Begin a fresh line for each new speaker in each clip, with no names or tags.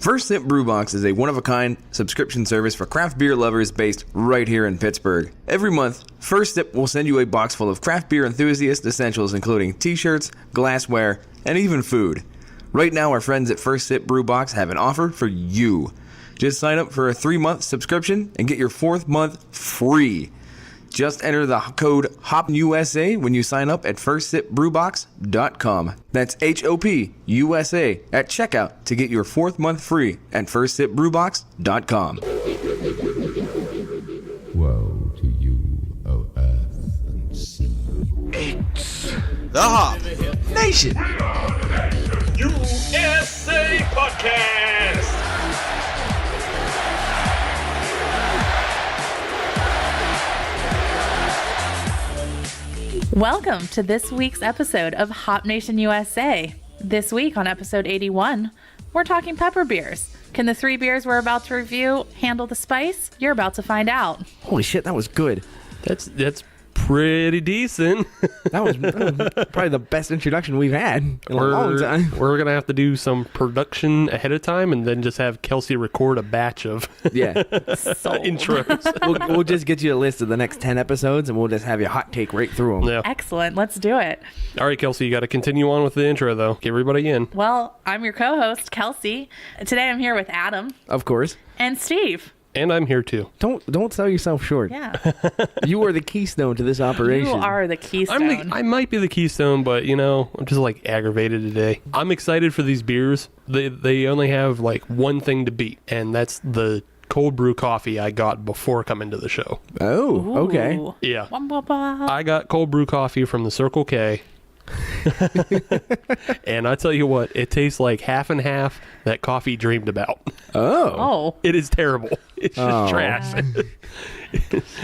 First Sip Brew Box is a one-of-a-kind subscription service for craft beer lovers based right here in Pittsburgh. Every month, First Sip will send you a box full of craft beer enthusiast essentials including t-shirts, glassware, and even food. Right now, our friends at First Sip Brew Box have an offer for you. Just sign up for a 3-month subscription and get your 4th month free. Just enter the code HOPUSA when you sign up at firstsipbrewbox.com. That's HOPUSA at checkout to get your 4th month free at firstsipbrewbox.com.
Woe to you, O earth and sea.
It's the Hop
Nation
USA Podcast.
Welcome to this week's episode of Hop Nation USA. This week on episode 81, we're talking pepper beers. Can the 3 beers we're about to review handle the spice? You're about to find out.
Holy shit, that was good.
That's pretty decent.
That was probably the best introduction we've had in a long time.
We're going to have to do some production ahead of time and then just have Kelsey record a batch of intros.
We'll just get you a list of the next 10 episodes and we'll just have you hot take right through them.
Yeah.
Excellent. Let's do it.
All right, Kelsey, you got to continue on with the intro, though. Get everybody in.
Well, I'm your co-host, Kelsey. Today I'm here with Adam.
Of course.
And Steve.
And I'm here, too.
Don't sell yourself short.
Yeah.
You are the keystone to this operation.
You are the keystone.
I might be the keystone, but, I'm just, aggravated today. I'm excited for these beers. They only have, one thing to beat, and that's the cold brew coffee I got before coming to the show.
Oh, okay.
Ooh.
Yeah.
Wah.
I got cold brew coffee from the Circle K. And I tell you what, it tastes like half and half that coffee dreamed about.
Oh.
It is terrible. It's just trash.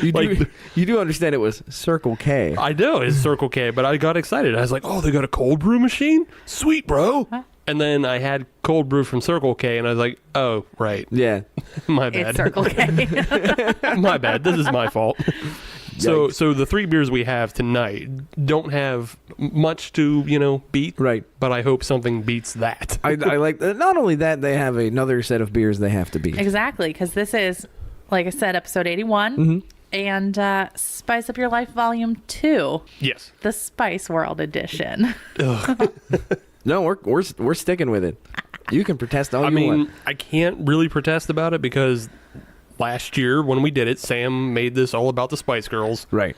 You do understand it was Circle K.
I know it's Circle K, but I got excited. I was like, oh, they got a cold brew machine? Sweet, bro. Huh? And then I had cold brew from Circle K, and I was like, oh, right.
Yeah.
My bad.
It's Circle K.
My bad. This is my fault. So the 3 beers we have tonight don't have much to, beat.
Right.
But I hope something beats that.
I like that. Not only that, they have another set of beers they have to beat.
Exactly, because this is, like I said, episode 81. And Spice Up Your Life Volume 2.
Yes.
The Spice World Edition.
No, we're sticking with it. You can protest all you want.
I can't really protest about it because last year when we did it, Sam made this all about the Spice Girls.
Right.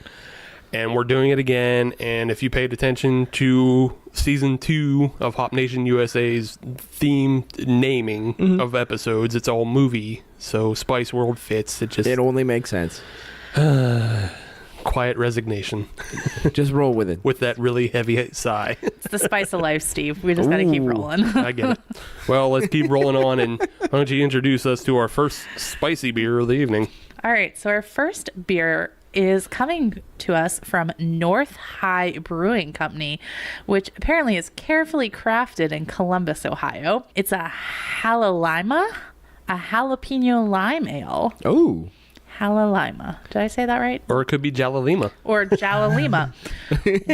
And we're doing it again. And if you paid attention to season 2 of Hop Nation USA's theme naming of episodes, it's all movie. So Spice World fits.
It only makes sense.
Quiet resignation.
Just roll with it.
With that really heavy sigh.
It's the spice of life, Steve. We just got to keep rolling.
I get it. Well, let's keep rolling on, and why don't you introduce us to our first spicy beer of the evening?
All right, so our first beer is coming to us from North High Brewing Company, which apparently is carefully crafted in Columbus, Ohio. It's a Jalapeno Lime Ale.
Oh.
Jalapeno. Did I say that right?
Or it could be Jalalima.
Or Jalalima.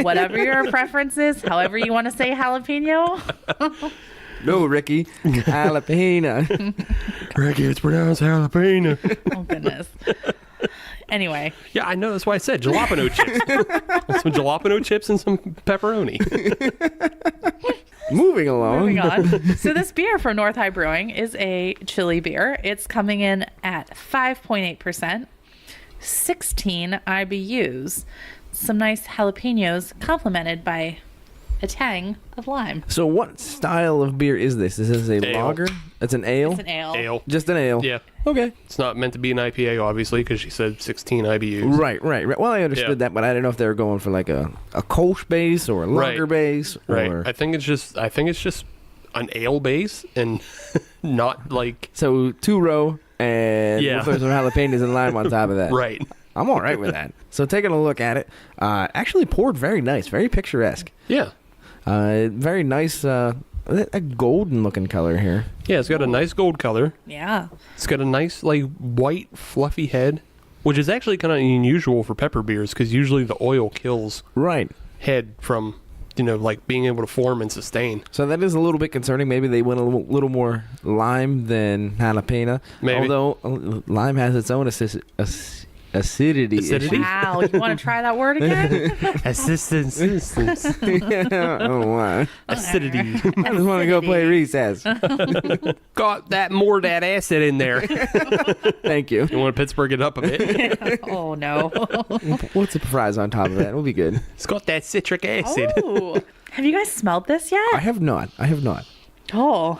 Whatever your preference is, however you want to say jalapeno.
No, Ricky. Jalapeno.
Ricky, it's pronounced jalapeno.
Oh, goodness. Anyway.
Yeah, I know. That's why I said jalapeno chips. Some jalapeno chips and some pepperoni.
Moving along.
Moving on. So this beer from North High Brewing is a chili beer. It's coming in at 5.8%, 16 IBUs, some nice jalapenos complemented by a tang of lime.
So what style of beer is this? Is this a
Ale.
lager? It's an ale?
It's an ale.
Ale.
Just an ale?
Yeah.
Okay.
It's not meant to be an IPA, obviously, because she said 16 IBUs.
Right. Well, I understood that, but I didn't know if they were going for like a Kolsch base or a lager base.
Right.
Or...
I think it's just an ale base and not like...
So 2-row and we'll throw some jalapenos and lime on top of that.
Right.
I'm all right with that. So taking a look at it, actually poured very nice, very picturesque.
Yeah.
Very nice, a golden looking color here.
Yeah, it's got a nice gold color.
Yeah.
It's got a nice, white, fluffy head, which is actually kind of unusual for pepper beers because usually the oil kills
right
head from like being able to form and sustain.
So that is a little bit concerning. Maybe they went a little more lime than jalapeno.
Maybe.
Although lime has its own acidity.
Acidity?
issue.
Wow, you want to try that word again?
Assistance.
Oh, wow.
Acidity.
I just want to go play recess.
Got that acid in there.
Thank you.
You want to Pittsburgh it up a bit?
Oh, no.
What's the fries on top of that? We'll be good.
It's got that citric acid.
Oh, have you guys smelled this yet?
I have not.
Oh,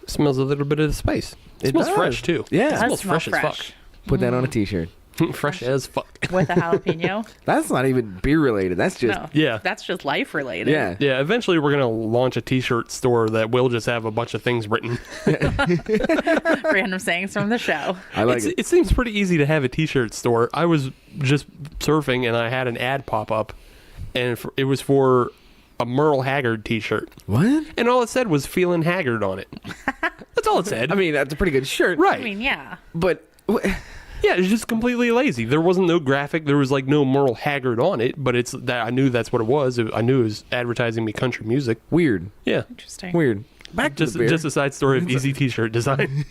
Smells a little bit of the spice. It smells
does.
fresh too.
Yeah.
It
does
smells
smell
fresh as fuck.
Put that on a t-shirt.
Fresh as fuck.
with a jalapeno?
That's not even beer related. That's just
No.
Yeah.
That's just life related.
yeah.
Yeah, eventually we're going to launch a t-shirt store that will just have a bunch of things written.
Random sayings from the show.
I like it.
It seems pretty easy to have a t-shirt store. I was just surfing and I had an ad pop up, and it was for a Merle Haggard t-shirt.
What?
And all it said was feeling haggard on it. That's all it said.
I mean, that's a pretty good shirt.
right.
I mean, yeah.
But
Yeah, it's just completely lazy. There wasn't no graphic. There was like no Merle Haggard on it, but it's that I knew that's what it was. I knew it was advertising me country music.
weird.
Yeah.
Interesting.
Weird. Back to
Just
the beer.
just a side story of easy t-shirt design.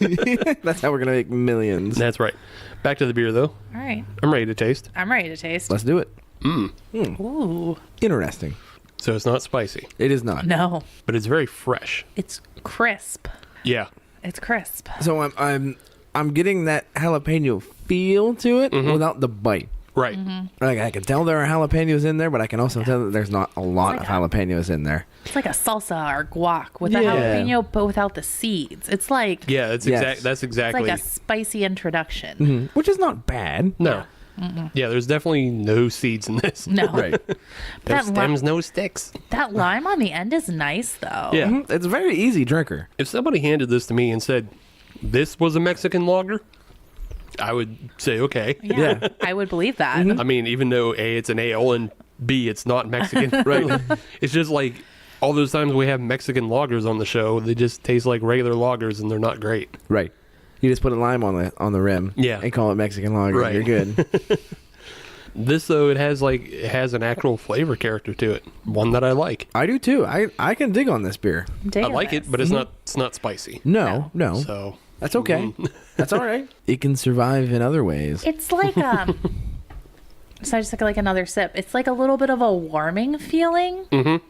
That's how we're going to make millions.
That's right. Back to the beer though.
All right.
I'm ready to taste.
I'm ready to taste.
Let's do it.
Ooh.
Interesting.
So it's not spicy,
It is not.
No.
but it's very fresh.
It's crisp.
Yeah.
It's crisp.
So I'm getting that jalapeno feel to it without the bite.
Right.
Like I can tell there are jalapenos in there, but I can also tell that there's not a lot
like
of jalapenos in there.
It's like a salsa or guac with a
Yeah.
jalapeno, but without the seeds. It's like
Yeah, that's
Yes.
that's
it's
exactly.
like a spicy introduction.
Which is not bad.
No. Yeah, there's definitely no seeds in this.
No.
Right.
No
That,
stems, no sticks.
that lime on the end is nice, though.
Yeah.
Mhm. It's a very easy drinker.
If somebody handed this to me and said, this was a Mexican lager, I would say, okay.
Yeah. I would believe that.
I mean, even though A, it's an ale, and B, it's not Mexican.
Right.
It's just like all those times we have Mexican lagers on the show, they just taste like regular lagers and they're not great.
Right. You just put a lime on the rim.
Yeah.
And call it Mexican lager.
Right.
You're good.
This, though, it has an actual flavor character to it. One that I like.
I do too. I can dig on this beer.
I like it, but it's not spicy.
No.
So
That's okay. That's all right. It can survive in other ways.
It's like so I just took like another sip. It's like a little bit of a warming feeling. Mm-hmm.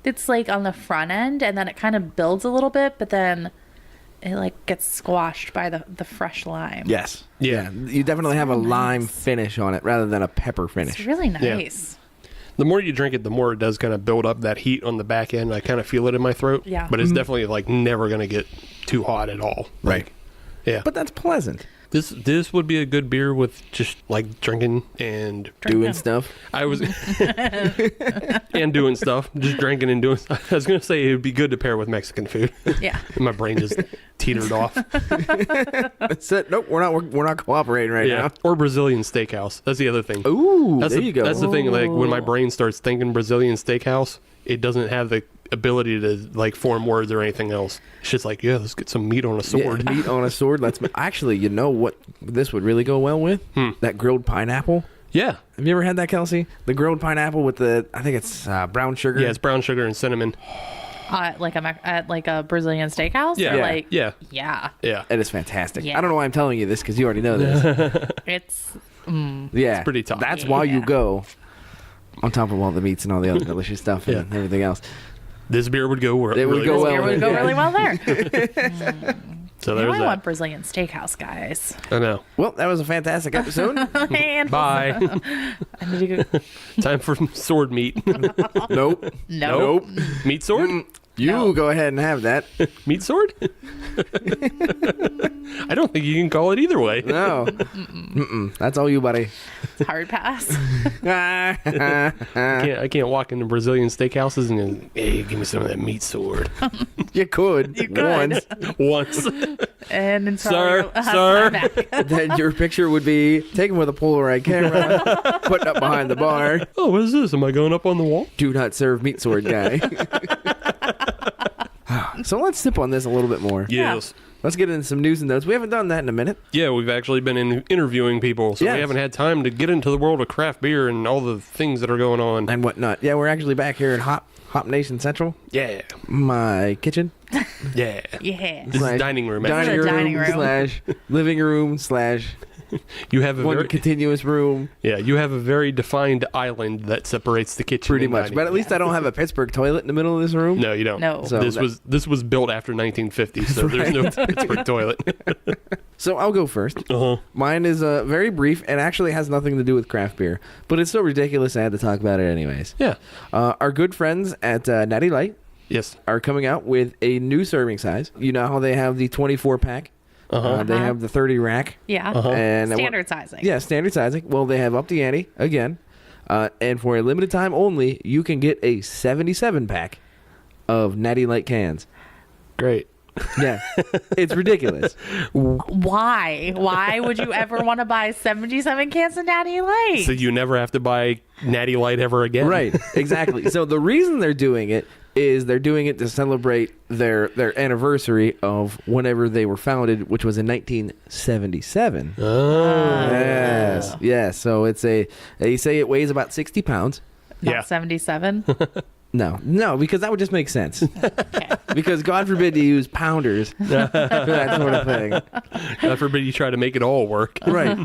It's like on the front end, and then it kind of builds a little bit, but then it like gets squashed by the fresh lime.
Yes.
Yeah.
You definitely have a lime finish on it rather than a pepper finish.
It's really nice.
the more you drink it, the more it does kind of build up that heat on the back end. I kind of feel it in my throat.
Yeah.
But it's definitely like never going to get too hot at all.
Right.
Yeah.
But that's pleasant.
This would be a good beer with just like drinking and
Doing stuff.
I was and doing stuff, just drinking and doing stuff. I was gonna say it would be good to pair with Mexican food.
Yeah.
And my brain just teetered off.
That's it. Nope, we're not cooperating right
Yeah,
now.
or Brazilian steakhouse. That's the other thing.
Ooh,
That's
there
the,
you go.
That's the thing. Like when my brain starts thinking Brazilian steakhouse, it doesn't have the ability to like form words or anything else. It's just like, yeah, let's get some meat on a sword.
Yeah, meat on a sword. Actually, you know what this would really go well with? That grilled pineapple.
Yeah.
Have you ever had that, Kelsey? The grilled pineapple with I think it's brown sugar.
Yeah, it's brown sugar and cinnamon.
At like a Brazilian steakhouse?
Yeah.
Or
Yeah.
like,
Yeah.
yeah.
Yeah.
It is fantastic.
Yeah.
I don't know why I'm telling you this because you already know this.
It's
Yeah.
pretty tough.
That's why you
Yeah.
go on top of all the meats and all the other delicious stuff and everything else.
This beer would go
It would go well.
beer would go
Yeah.
really well there.
So
Now
there's
I
that.
want Brazilian steakhouse, guys.
I know.
Well, that was a fantastic episode.
And
Bye.
I need to go.
Time for sword meat.
Nope.
No.
Nope.
Meat sword?
You
No.
go ahead and have that.
Meat sword? I don't think you can call it either way.
No. Mm-mm. That's all you, buddy.
Hard pass.
I can't walk into Brazilian steakhouses and go, hey, give me some of that meat sword.
You could.
You could.
Once.
And then
Sir,
I'm
sir.
back.
Then your picture would be taken with a Polaroid camera, put up behind the bar.
Oh, what is this? Am I going up on the wall?
Do not serve meat sword guy. So let's sip on this a little bit more.
Yes.
Let's get into some news and notes. We haven't done that in a minute.
Yeah, we've actually been interviewing people, so
Yes.
we haven't had time to get into the world of craft beer and all the things that are going on.
And whatnot. Yeah, we're actually back here in Hop Hop Nation Central,
Yeah.
my kitchen,
Yeah.
Yeah.
This is dining room.
This is a dining room.
slash living room slash
You have a
one
very,
continuous room,
you have a very defined island that separates the kitchen.
pretty
and
much.
dining
But at least I don't have a Pittsburgh toilet in the middle of this room.
No, you don't.
No.
So
This was built after 1950, so there's no Pittsburgh toilet.
So I'll go first.
Uh-huh.
Mine is very brief and actually has nothing to do with craft beer, but it's so ridiculous I had to talk about it anyways.
Yeah.
Our good friends at Natty Light
Yes.
are coming out with a new serving size. You know how they have the 24 pack? They have the 30 rack.
Yeah.
And
Standard sizing.
Yeah, standard sizing. Well, they have up the ante again. And for a limited time only, you can get a 77 pack of Natty Light cans.
Great.
Yeah. It's ridiculous.
Why? Why would you ever want to buy 77 cans of Natty Light?
So you never have to buy Natty Light ever again.
Right, exactly. So the reason they're doing it is they're doing it to celebrate their anniversary of whenever they were founded, which was in 1977.
Oh.
Yes. So they say it weighs about 60 pounds.
Not
Yeah.
77?
No, because that would just make sense.
Okay.
Because God forbid you use pounders for that sort of thing.
God forbid you try to make it all work.
Right.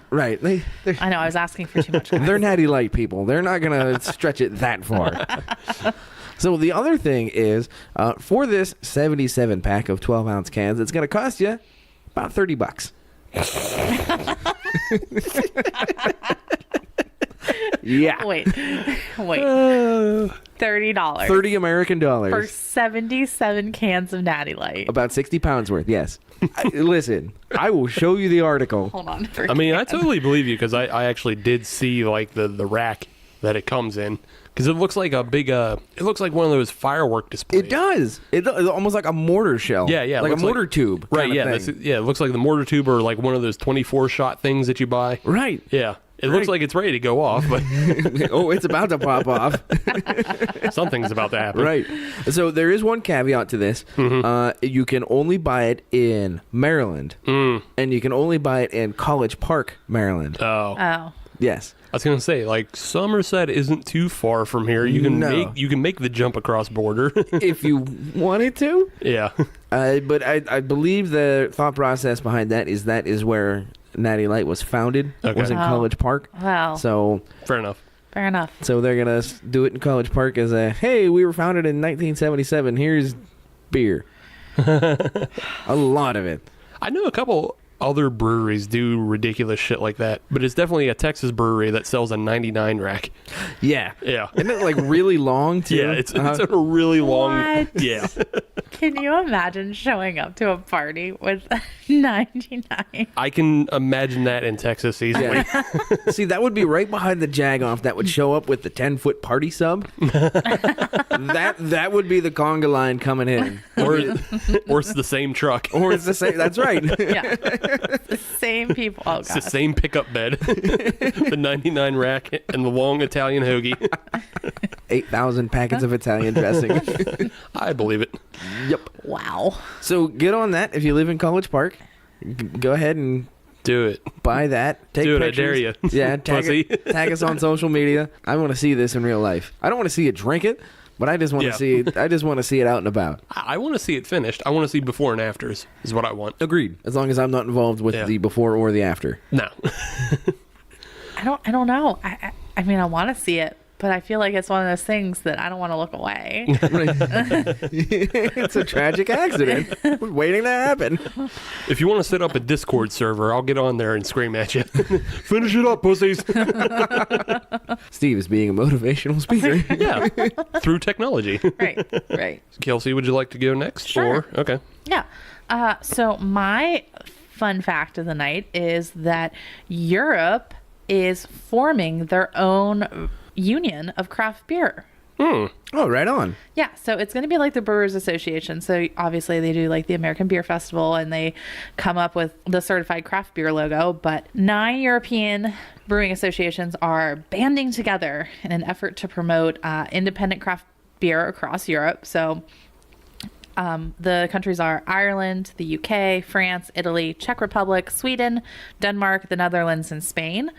They're
I know, I was asking for too much.
They're Natty Light people. They're not going to stretch it that far. So the other thing is, for this 77 pack of 12-ounce cans, it's going to cost you about $30. Yeah.
Wait. $30.
30 American
For
dollars.
77 cans of Natty Light.
About 60 pounds worth, yes. Listen, I will show you the article.
Hold on.
I mean, I totally believe you because I actually did see like the rack that it comes in because it looks like a big it looks like one of those firework displays.
It does. It's almost like a mortar shell.
Yeah, yeah. it
Like a
looks
mortar tube.
Right,
kind of
yeah.
thing.
It looks like the mortar tube or like one of those 24-shot things that you buy.
Right.
Yeah. It looks like it's ready to go off, but
Oh, it's about to pop off.
something's about to happen.
Right. So there is one caveat to this. You can only buy it in Maryland, and you can only buy it in College Park, Maryland.
Oh.
Yes.
I was gonna say, like Somerset isn't too far from here. You can
No.
make the jump across border.
If you wanted to.
Yeah.
But I believe the thought process behind that is where Natty Light was founded.
Okay.
Was in
Oh.
College Park.
Well,
So
Fair enough.
fair enough.
they're gonna do it in College Park as a hey, we were founded in 1977. Here's beer. A lot of it.
I know a couple other breweries do ridiculous shit like that, but it's definitely a Texas brewery that sells a 99 rack.
Yeah.
Yeah.
Isn't it like really long too?
Yeah, it's a really long.
What?
Yeah.
Can you imagine showing up to a party with 99?
I can imagine that in Texas easily.
Yeah. See, that would be right behind the Jagoff that would show up with the 10-foot party sub. that would be the conga line coming in.
Or it's the same truck.
Or it's the same. That's right.
Yeah. The same people. Oh,
It's the
God.
same pickup bed, the 99 rack, and the long Italian hoagie.
8,000 packets of Italian dressing.
I believe it.
Yep.
Wow.
So get on that if you live in College Park. Go ahead and
Do it.
buy that. Take
Do it, I
pictures.
dare you.
Yeah,
Pussy.
tag us on social media. I want to see this in real life. I don't want to see you drink it, but I just want to
Yeah.
see it. I just want to see it out and about.
I want to see it finished. I want to see before and afters is what I want.
Agreed. As long as I'm not involved with
Yeah.
the before or the after.
No.
I don't know. I mean, I want to see it, but I feel like it's one of those things that I don't want to look away.
It's a tragic accident waiting to happen.
If you want to set up a Discord server, I'll get on there and scream at you. Finish it up, pussies.
Steve is being a motivational speaker.
Yeah. Through technology.
Right.
Kelsey, would you like to go next?
Sure.
Or, okay.
Yeah. So my fun fact of the night is that Europe is forming their own union of craft beer.
Oh, right on.
Yeah, so it's going to be like the Brewers Association. So obviously they do like the American Beer Festival and they come up with the certified craft beer logo, but 9 European brewing associations are banding together in an effort to promote independent craft beer across Europe. So the countries are Ireland, the UK, France, Italy, Czech Republic, Sweden, Denmark, the Netherlands, and Spain.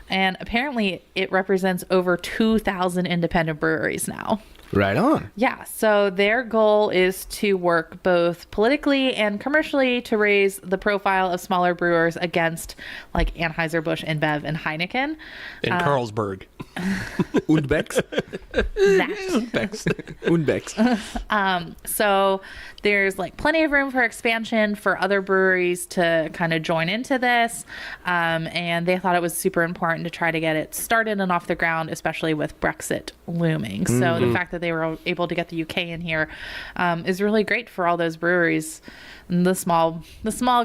And apparently it represents over 2,000 independent breweries now.
Right on.
Yeah, so their goal is to work both politically and commercially to raise the profile of smaller brewers against like Anheuser-Busch, InBev, and Heineken.
In Carlsberg.
Unbecks. Unbecks.
So there's like plenty of room for expansion for other breweries to kind of join into this. And they thought it was super important to try to get it started and off the ground, especially with Brexit looming. So the fact that they were able to get the UK in here is really great for all those breweries, the small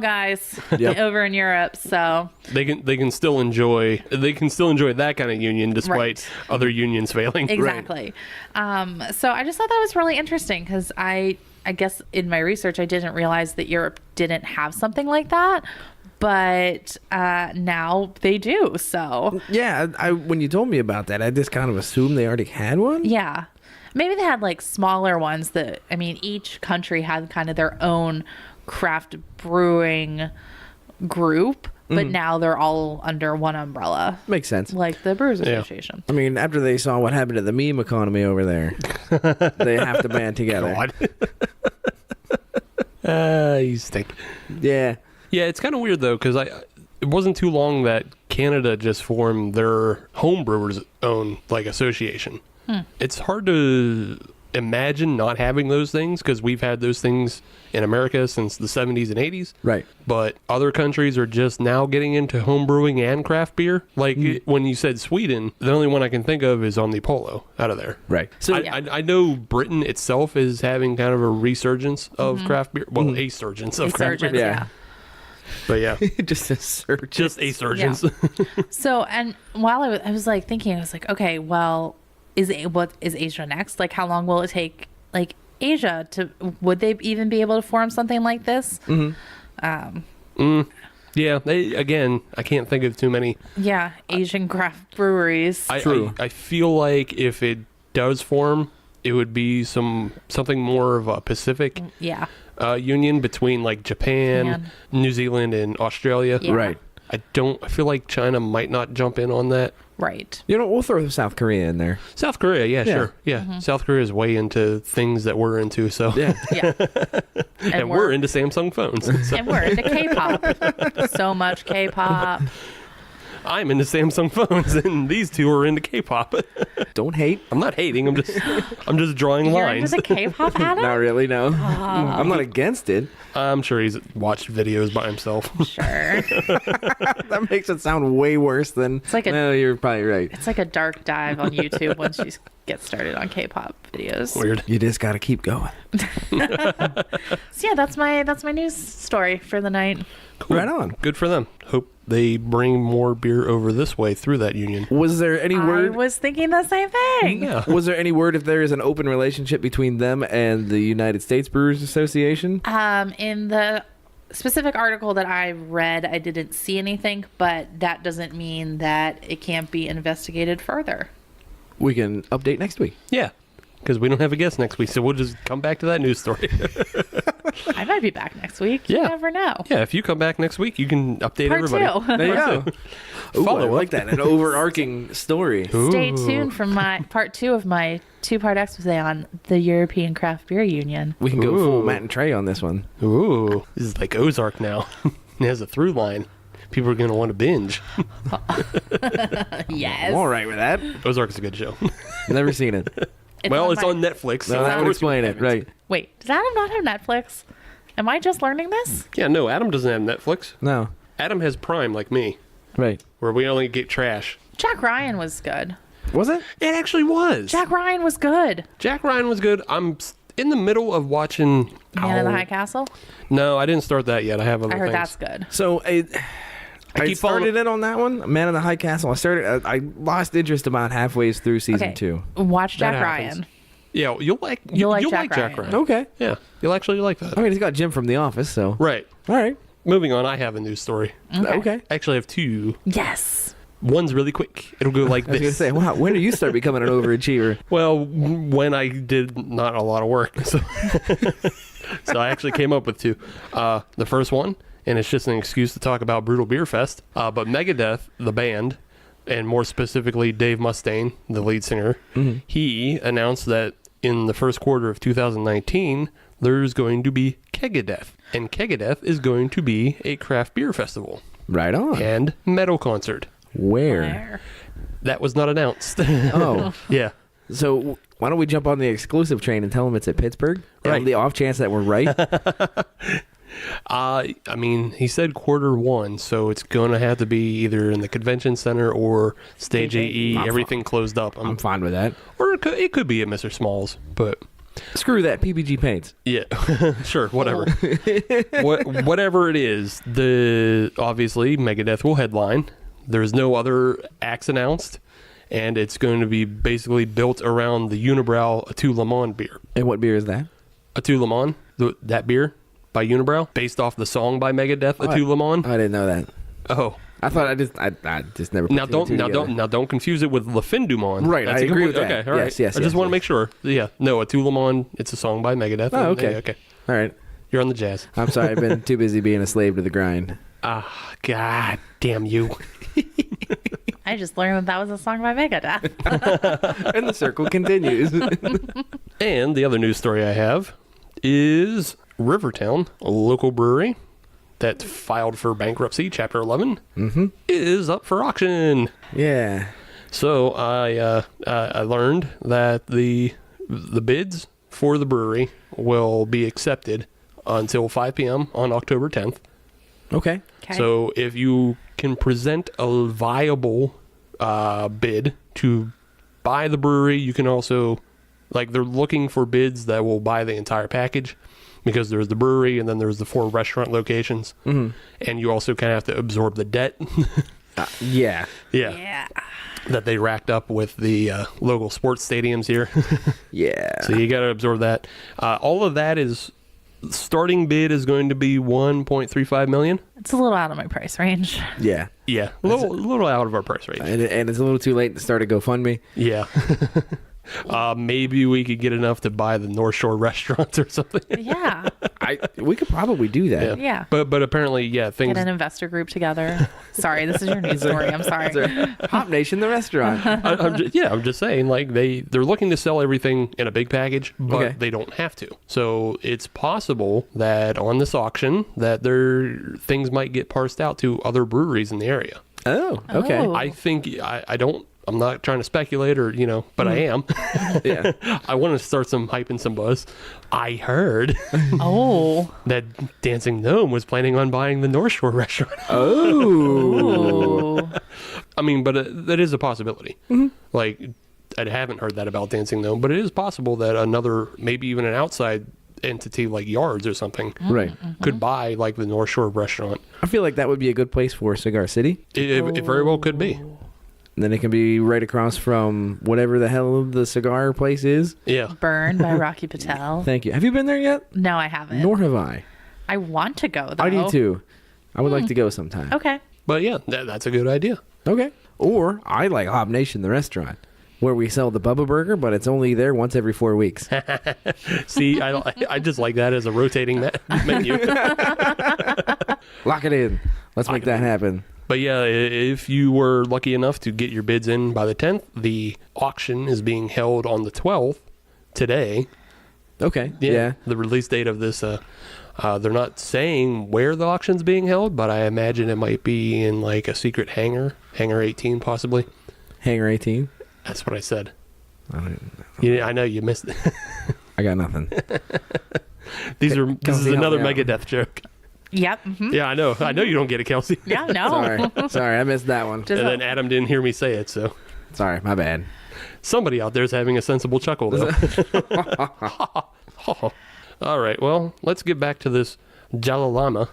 guys over in Europe. So
They can still enjoy that kind of union despite other unions failing.
exactly. So I just thought that was really interesting because I guess in my research I didn't realize that Europe didn't have something like that. But now they do. So
Yeah, when you told me about that, I just kind of assumed they already had one.
yeah, maybe they had like smaller ones that, I mean, each country had kind of their own craft brewing group, but now they're all under one umbrella,
Makes sense.
like the Brewers Association.
I mean, after they saw what happened to the meme economy over there, they have to band together.
You stink.
Yeah.
Yeah, it's kind of weird though because it wasn't too long that Canada just formed their home brewers own like association. It's hard to imagine not having those things because we've had those things in America since the 70s and 80s.
Right.
But other countries are just now getting into home brewing and craft beer. Like when you said Sweden, the only one I can think of is Omni Polo out of there.
Right.
So I know Britain itself is having kind of a resurgence of craft beer. Well, a surgence of craft beer.
Resurgence, yeah.
But yeah,
Just a search.
just a surgence.
So, and while I was like thinking, I was like, okay, well, what is Asia next? Like, how long will it take, like, Asia would they even be able to form something like this?
Yeah, I can't think of too many.
Yeah, Asian craft breweries.
I feel like if it does form, it would be something more of a Pacific
yeah.
union between like Japan, New Zealand, and Australia.
Yeah.
Right.
I feel like China might not jump in on that.
Right.
You know, we'll throw South Korea in there.
South Korea, sure. Yeah. South Korea is way into things that we're into, so.
Yeah.
Yeah.
And we're into Samsung phones. So.
And we're into K-pop. So much K-pop.
I'm into Samsung phones, and these two are into K-pop.
Don't hate.
I'm not hating. I'm just drawing
You're
lines.
into the K-pop, Adam?
Not really, no. I'm not against it.
I'm sure he's watched videos by himself.
Sure.
That makes it sound way worse than.
It's like
no, you're probably right.
It's like a dark dive on YouTube once you get started on K-pop videos.
Weird.
You just got to keep going.
So yeah, that's my news story for the night.
Cool.
Right on.
Good for them. Hope they bring more beer over this way through that union.
Was there any
I
word?
was thinking the same thing.
Yeah.
Was there any word if there is an open relationship between them and the United States Brewers Association?
In the specific article that I read, I didn't see anything, but that doesn't mean that it can't be investigated further.
We can update next week.
Yeah. Because we don't have a guest next week, so we'll just come back to that news story.
I might be back next week.
Yeah.
You never know.
Yeah, if you come back next week, you can update
Part
everybody.
2.
There you go. Ooh, I
Follow
like that. An overarching story.
Stay tuned for my part 2 of my 2-part expose on the European Craft Beer Union.
We can go full
Ooh.
Matt and Trey on this one.
Ooh. This is like Ozark now. It has a through line. People are going to want to binge.
Yes.
I'm all right with that.
Ozark is a good show.
Never seen it.
It's
Well,
on
it's
my-
on Netflix.
No,
so
that
of
would
course
explain
you
it.
haven't.
Right.
Wait, does Adam not have Netflix? Am I just learning this?
Yeah, no, Adam doesn't have Netflix.
No.
Adam has Prime like me,
Right.
where we only get trash.
Jack Ryan was good.
Was it?
It actually was.
Jack Ryan was good.
Jack Ryan was good. I'm in the middle of watching...
Man in the High Castle.
No, I didn't start that yet. I have other
I heard
things.
that's good.
So I
keep following-
started in on that one. Man in the High Castle. I lost interest about halfway through season
Okay.
2.
Watch
That
Jack
happens.
Ryan.
Yeah, you'll like Jack Ryan.
Okay.
Yeah, you'll actually like that.
I mean, he's got Jim from The Office, so.
Right.
All right.
Moving on, I have a news story.
Okay.
I actually have two.
Yes.
One's really quick. It'll go like
I was going to
this.
say, wow, when do you start becoming an overachiever?
Well, when I did not a lot of work. So, so I actually came up with two. The first one, and it's just an excuse to talk about Brutal Beer Fest, but Megadeth, the band, and more specifically Dave Mustaine, the lead singer, he announced that in the first quarter of 2019, there's going to be Kegadeth. And Kegadeth is going to be a craft beer festival
Right on.
and metal concert.
Where?
That was not announced.
Oh.
Yeah.
So why don't we jump on the exclusive train and tell them it's at Pittsburgh?
Right.
On the off chance that we're right.
I mean, he said Q1, so it's going to have to be either in the convention center or Stage AE, everything closed up.
I'm fine with that.
Or it could be at Mr. Small's, but
Screw that. PBG Paints.
yeah, sure, whatever. Whatever it is, obviously Megadeth will headline. There's no other acts announced, and it's going to be basically built around the Unibrow Atu Le Mans beer.
And what beer is that?
Atu Le Mans, that beer by Unibrow, based off the song by Megadeth, Atu Le Mans.
I didn't know that.
Oh.
I thought I just never.
Now don't confuse it with Le Fin du Monde.
Right,
That's
I
a
agree
complete-
with that.
Okay, all right.
Yes,
I just want to
yes.
make sure. Yeah, no, Atu Le Mans, it's a song by Megadeth.
Oh, okay.
Okay.
All right.
You're on the jazz.
I'm sorry. I've been too busy being a slave to the grind.
Ah, God damn you.
I just learned that was a song by Megadeth.
And the circle continues.
And the other news story I have is Rivertowne, a local brewery that filed for bankruptcy, Chapter 11, is up for auction.
Yeah.
So I learned that the bids for the brewery will be accepted until 5 p.m. on October 10th.
Okay.
Okay.
So if you can present a viable bid to buy the brewery, you can also, like, they're looking for bids that will buy the entire package, because there's the brewery and then there's the 4 restaurant locations, and you also kind of have to absorb the debt.
Yeah.
Yeah.
That they racked up with the local sports stadiums here.
Yeah.
So you got to absorb that. All of that is, starting bid is going to be $1.35 million.
It's a little out of my price range.
Yeah.
Yeah, a little out of our price range.
And it's a little too late to start a GoFundMe.
Yeah. Maybe we could get enough to buy the North Shore restaurants or something.
Yeah.
We could probably do that.
Yeah.
But apparently, yeah, things.
Get an investor group together. Sorry, this is your news story. I'm sorry.
Hop Nation, the restaurant.
I'm just saying, like, they're looking to sell everything in a big package, but
Okay.
they don't have to. So it's possible that on this auction that things might get parsed out to other breweries in the area.
Oh, okay.
Oh.
I think I'm not trying to speculate or, but I am.
Yeah.
I want to start some hype and some buzz. I heard
Oh.
that Dancing Gnome was planning on buying the North Shore restaurant.
Oh.
Ooh.
I mean, but that is a possibility. Like, I haven't heard that about Dancing Gnome, but it is possible that another, maybe even an outside entity like Yards or something,
Right.
could buy like the North Shore restaurant.
I feel like that would be a good place for Cigar City.
It very well could be.
And then it can be right across from whatever the hell the cigar place is.
Yeah.
Burn by Rocky Patel.
Thank you. Have you been there yet?
No, I haven't.
Nor have I.
I want to go, though.
I do too. I would like to go sometime.
Okay.
But yeah, that's a good idea.
Okay. Or I like Hop Nation, the restaurant, where we sell the Bubba Burger, but it's only there once every 4 weeks.
See, I just like that as a rotating menu.
Lock it in. Let's make that happen.
But yeah, if you were lucky enough to get your bids in by the 10th, the auction is being held on the 12th, today.
Okay. Yeah.
The release date of this, they're not saying where the auction's being held, but I imagine it might be in like a secret hangar 18 possibly.
Hangar 18.
That's what I said. I know you missed it.
I got nothing.
This is
Kelsey, help
another
me out.
Megadeth joke.
Yep. Mm-hmm.
Yeah, I know you don't get it, Kelsey.
Yeah, no.
Sorry, I missed that one.
Just
And then Adam didn't hear me say it, so
Sorry, my bad.
somebody out there's having a sensible chuckle, though. All right, well, let's get back to this Jalalima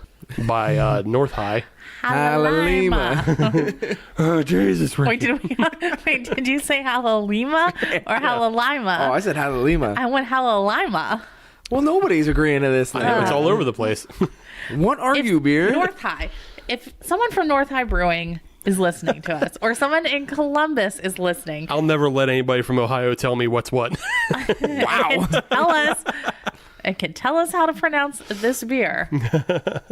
by North High.
Halalima.
Oh, Jesus.
Wait, did you say Halalima or Halalima?
Oh, I said Jalapeno-Lime.
I went Halalima.
Well, nobody's agreeing to this thing.
It's all over the place.
What are you, beer?
North High. If someone from North High Brewing is listening to us, or someone in Columbus is listening,
I'll never let anybody from Ohio tell me what's what.
wow, tell us. And can tell us how to pronounce this beer,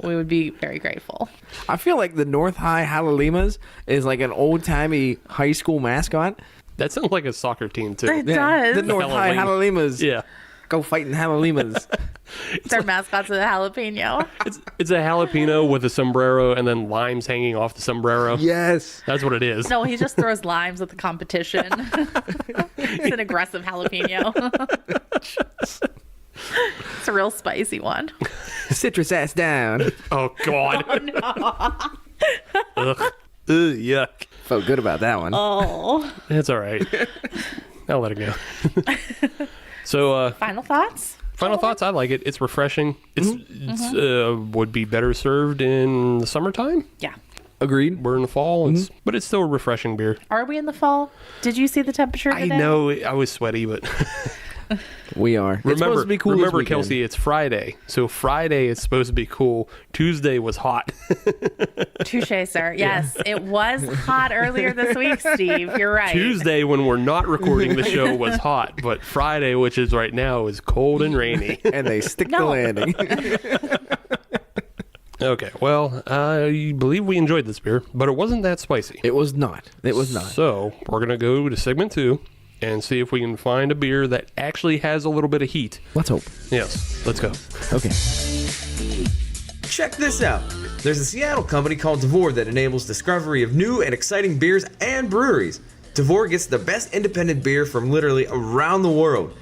we would be very grateful.
I feel like the North High Jalalimas is like an old-timey high school mascot.
That sounds like a soccer team, too.
It does.
The North High Jalalimas.
Yeah.
Go fighting Jalalimas.
Their mascot's a jalapeno.
It's a jalapeno with a sombrero and then limes hanging off the sombrero.
Yes.
That's what it is.
No, he just throws limes at the competition. It's an aggressive jalapeno. It's a real spicy one.
Citrus ass down.
Oh, God.
Oh, no.
Ugh. Ugh, yuck.
Felt good about that one.
Oh.
It's all right. I'll let it go. So,
Final thoughts?
final thoughts. I like it. It's refreshing. It's would be better served in the summertime.
Yeah.
Agreed.
We're in the fall, but it's still a refreshing beer.
Are we in the fall? Did you see the temperature
I
today?
know I was sweaty, but
We are. It's supposed to be cool.
remember,
this weekend.
Kelsey, it's Friday, so Friday is supposed to be cool. Tuesday was hot.
Touche, sir. Yes, it was hot earlier this week, Steve. You're right.
Tuesday, when we're not recording the show, was hot, but Friday, which is right now, is cold and rainy.
And they stick the
No.
landing.
Okay, well, I believe we enjoyed this beer, but it wasn't that spicy.
It was not. It was not.
So we're gonna go to segment 2 and see if we can find a beer that actually has a little bit of heat.
Let's hope.
Yes, let's go.
Okay.
Check this out. There's a Seattle company called Devore that enables discovery of new and exciting beers and breweries. Devore gets the best independent beer from literally around the world.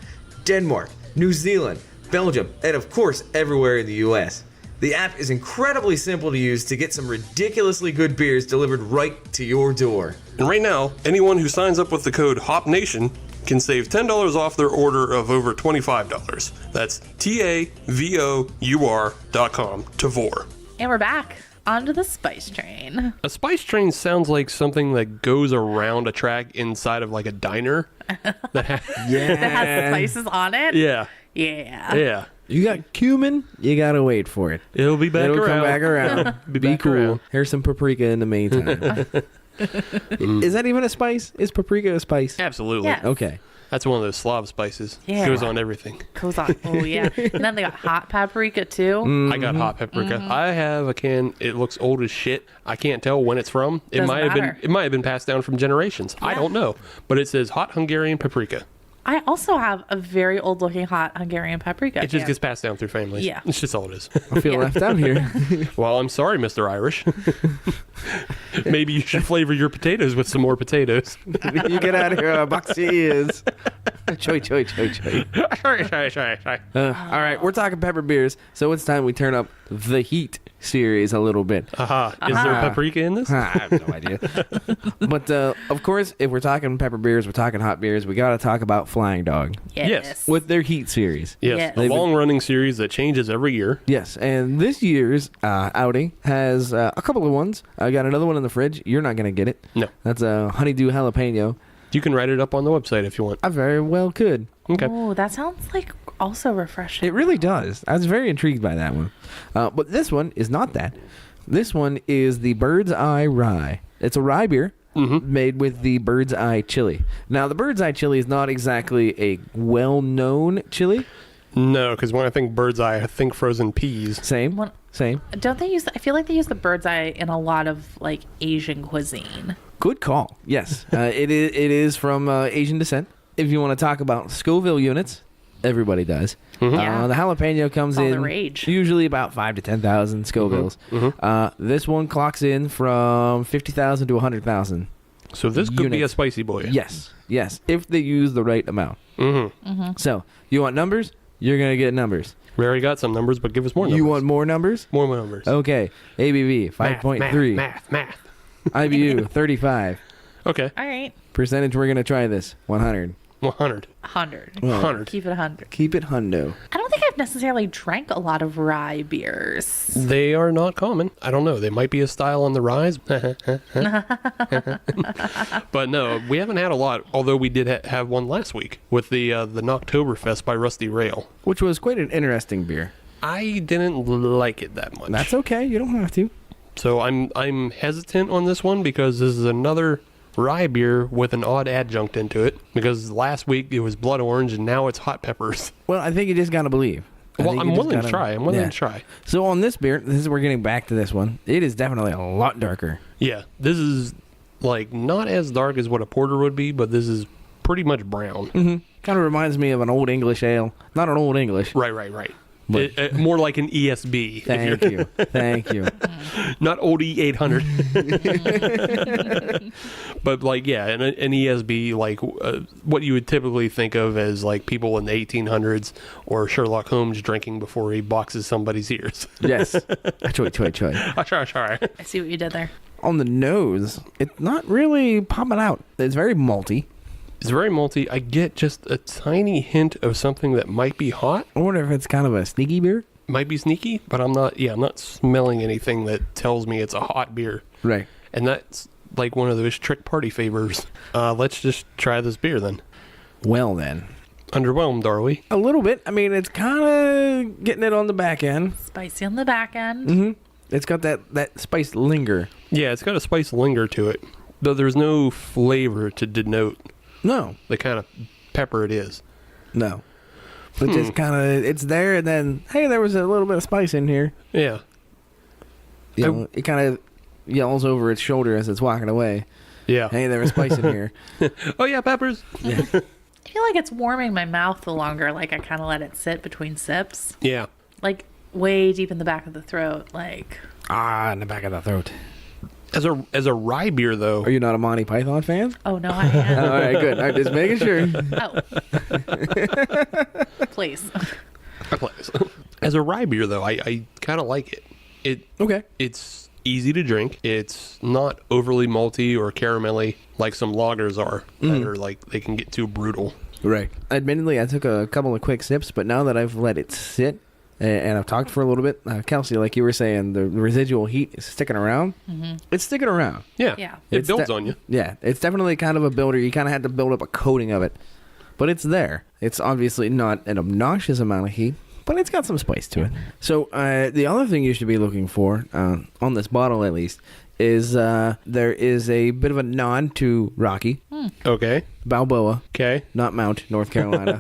Denmark, New Zealand, Belgium, and of course everywhere in the US. The app is incredibly simple to use to get some ridiculously good beers delivered right to your door.
And right now, anyone who signs up with the code HOPNATION can save $10 off their order of over $25. That's TAVOUR.com, Tavor.
And we're back onto the spice train.
A spice train sounds like something that goes around a track inside of like a diner.
That has spices on it.
Yeah.
Yeah.
Yeah.
You got cumin, you gotta wait for it.
It'll be back
It'll
around.
come back around.
Be
Be
back
cool.
around.
Here's some paprika in the meantime. Is that even a spice? Is paprika a spice?
Absolutely.
Yes.
Okay.
That's one of those Slav spices.
Yeah.
Goes on everything.
Goes on. Oh, yeah. And then they got hot paprika, too.
I got hot paprika. I have a can. It looks old as shit. I can't tell when it's from. It
Doesn't
might have been.
matter.
It might have been passed down from generations. I don't know. But it says hot Hungarian paprika.
I also have a very old-looking hot Hungarian paprika.
It just
can.
gets passed down through families.
Yeah.
It's just all it is.
I feel left out here.
Well, I'm sorry, Mr. Irish. Maybe you should flavor your potatoes with some more potatoes.
You get out of here, box of ears. Choy, choy, choy, choy. All right, we're talking pepper beers, so it's time we turn up the heat series a little bit.
Aha. Is there paprika in this?
I have no idea. But of course, if we're talking pepper beers, we're talking hot beers, we got to talk about Flying Dog
Yes.
with their heat series.
Yes.
Yes.
A long-running series that changes every year.
Yes, and this year's outing has a couple of ones. I got another one in the fridge. You're not going to get it.
No.
That's a honeydew jalapeno.
You can write it up on the website if you want.
I very well could.
Okay.
Oh, that sounds like also refreshing.
It really does. I was very intrigued by that one. But this one is not that. This one is the Bird's Eye Rye. It's a rye beer made with the Bird's Eye chili. Now, the Bird's Eye chili is not exactly a well-known chili.
No, because when I think bird's eye, I think frozen peas.
Same.
What-
Same.
Don't they use? I feel like they use the bird's eye in a lot of like Asian cuisine.
Good call. Yes. It is from Asian descent. If you want to talk about Scoville units, everybody does.
Yeah.
The jalapeno comes
It's all the
in
rage.
usually about 5 to 10,000 Scovilles. This one clocks in from 50,000 to 100,000.
So this could be a
Units.
spicy boy.
Yes. Yes. If they use the right amount. So you want numbers? You're going to get numbers.
We already got some numbers, but give us more numbers.
You want more numbers?
more numbers.
Okay. ABV
Math,
5.3.
Math.
IBU 35.
Okay.
All right,
Percentage we're going to try this 100.
100.
100.
100.
Keep it 100.
Keep it hundo.
I don't think I've necessarily drank a lot of rye beers.
They are not common. I don't know. They might be a style on the rise. But no, we haven't had a lot, although we did have one last week with the Knocktoberfest by Rusty Rail.
Which was quite an interesting beer.
I didn't like it that much.
That's okay. You don't have to.
So I'm hesitant on this one because this is another rye beer with an odd adjunct into it, because last week it was blood orange and now it's hot peppers.
Well, I think you just got to believe. I
Well,
think
I'm
you just
willing to
gotta-
try. I'm willing
yeah.
to try.
So on this beer, we're getting back to this one. It is definitely a lot darker.
Yeah, this is like not as dark as what a porter would be, but this is pretty much brown.
Mm-hmm. Kind of reminds me of an Old English ale. Not an Old English.
Right. More like an ESB.
Thank you.
Not old E800. But like, yeah, an ESB, like what you would typically think of as like people in the 1800s or Sherlock Holmes drinking before he boxes somebody's ears.
Yes. Choy.
Sorry.
I see what you did there.
On the nose, it's not really popping out. It's very malty.
It's very malty. I get just a tiny hint of something that might be hot.
I wonder if it's kind of a sneaky beer.
Might be sneaky, but I'm not smelling anything that tells me it's a hot beer.
Right.
And that's like one of those trick party favors. Let's just try this beer then.
Well then.
Underwhelmed, are we?
A little bit. I mean, it's kind of getting it on the back end.
Spicy on the back end.
Mm-hmm. It's got that spice linger.
Yeah, it's got a spice linger to it, though there's no flavor to denote
No.
the kind of pepper it is.
No. But just kind of, it's there, and then, hey, there was a little bit of spice in here.
Yeah.
You know, it kind of yells over its shoulder as it's walking away.
Yeah.
Hey, there was spice in here.
Oh, yeah, peppers.
Yeah.
I feel like it's warming my mouth the longer, like I kind of let it sit between sips.
Yeah.
Like way deep in the back of the throat, like.
In the back of the throat.
As a rye beer, though.
Are you not a Monty Python fan?
Oh, no, I am.
All right, good. I'm just making sure.
Oh. Please.
As a rye beer, though, I kind of like it.
Okay.
It's easy to drink. It's not overly malty or caramelly like some lagers are that are like they can get too brutal.
Right. Admittedly, I took a couple of quick sips, but now that I've let it sit and I've talked for a little bit, Kelsey, like you were saying, the residual heat is sticking around.
Mm-hmm.
It's sticking around.
Yeah. It
It's
builds on you.
Yeah. It's definitely kind of a builder. You kind of had to build up a coating of it, but it's there. It's obviously not an obnoxious amount of heat, but it's got some spice to it. So the other thing you should be looking for, on this bottle at least, is there is a bit of a nod to Rocky.
Okay.
Balboa.
Okay.
Not Mount, North Carolina.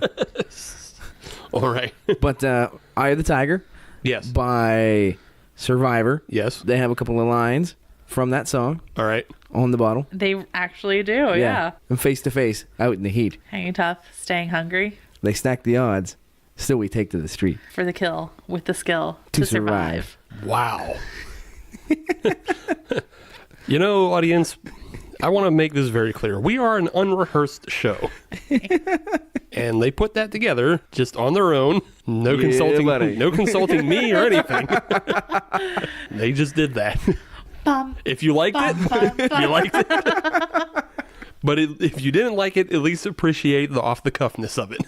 All right.
But Eye of the Tiger.
Yes.
By Survivor.
Yes.
They have a couple of lines from that song
All right.
on the bottle.
They actually do, yeah.
And face to face, out in the heat.
Hanging tough, staying hungry
They stack the odds. Still we take to the street.
for the kill with the skill
To
to
survive.
survive.
Wow. You know, audience, I want to make this very clear. We are an unrehearsed show. And they put that together just on their own. No
Yeah,
consulting
buddy.
no consulting me or anything. They just did that.
Bum,
If you liked
bum,
it,
bum,
you
bum.
liked it. But if you didn't like it, at least appreciate the off-the-cuffness of it.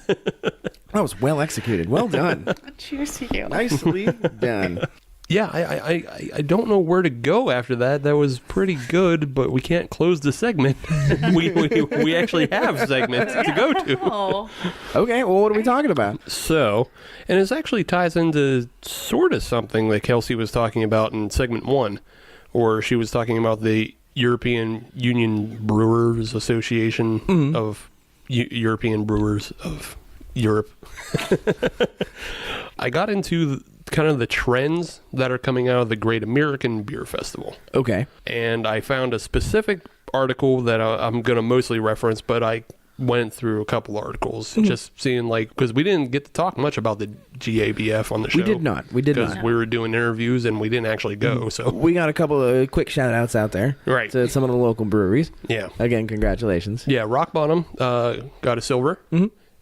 That was well executed. Well done.
Cheers to you.
Nicely done.
Yeah, I don't know where to go after that. That was pretty good, but we can't close the segment. we actually have segments to go to.
Oh,
Okay, well, what are we talking about?
So, and this actually ties into sort of something that Kelsey was talking about in segment 1, or she was talking about the European Union Brewers Association of European Brewers of Europe. I got into kind of the trends that are coming out of the Great American Beer Festival.
Okay.
And I found a specific article that I'm going to mostly reference, but I went through a couple articles just seeing, like, because we didn't get to talk much about the GABF on the show.
We did not.
Because we were doing interviews and we didn't actually go. So
We got a couple of quick shout outs out there.
Right.
To some of the local breweries.
yeah.
Again, congratulations.
Yeah, Rock Bottom got a silver,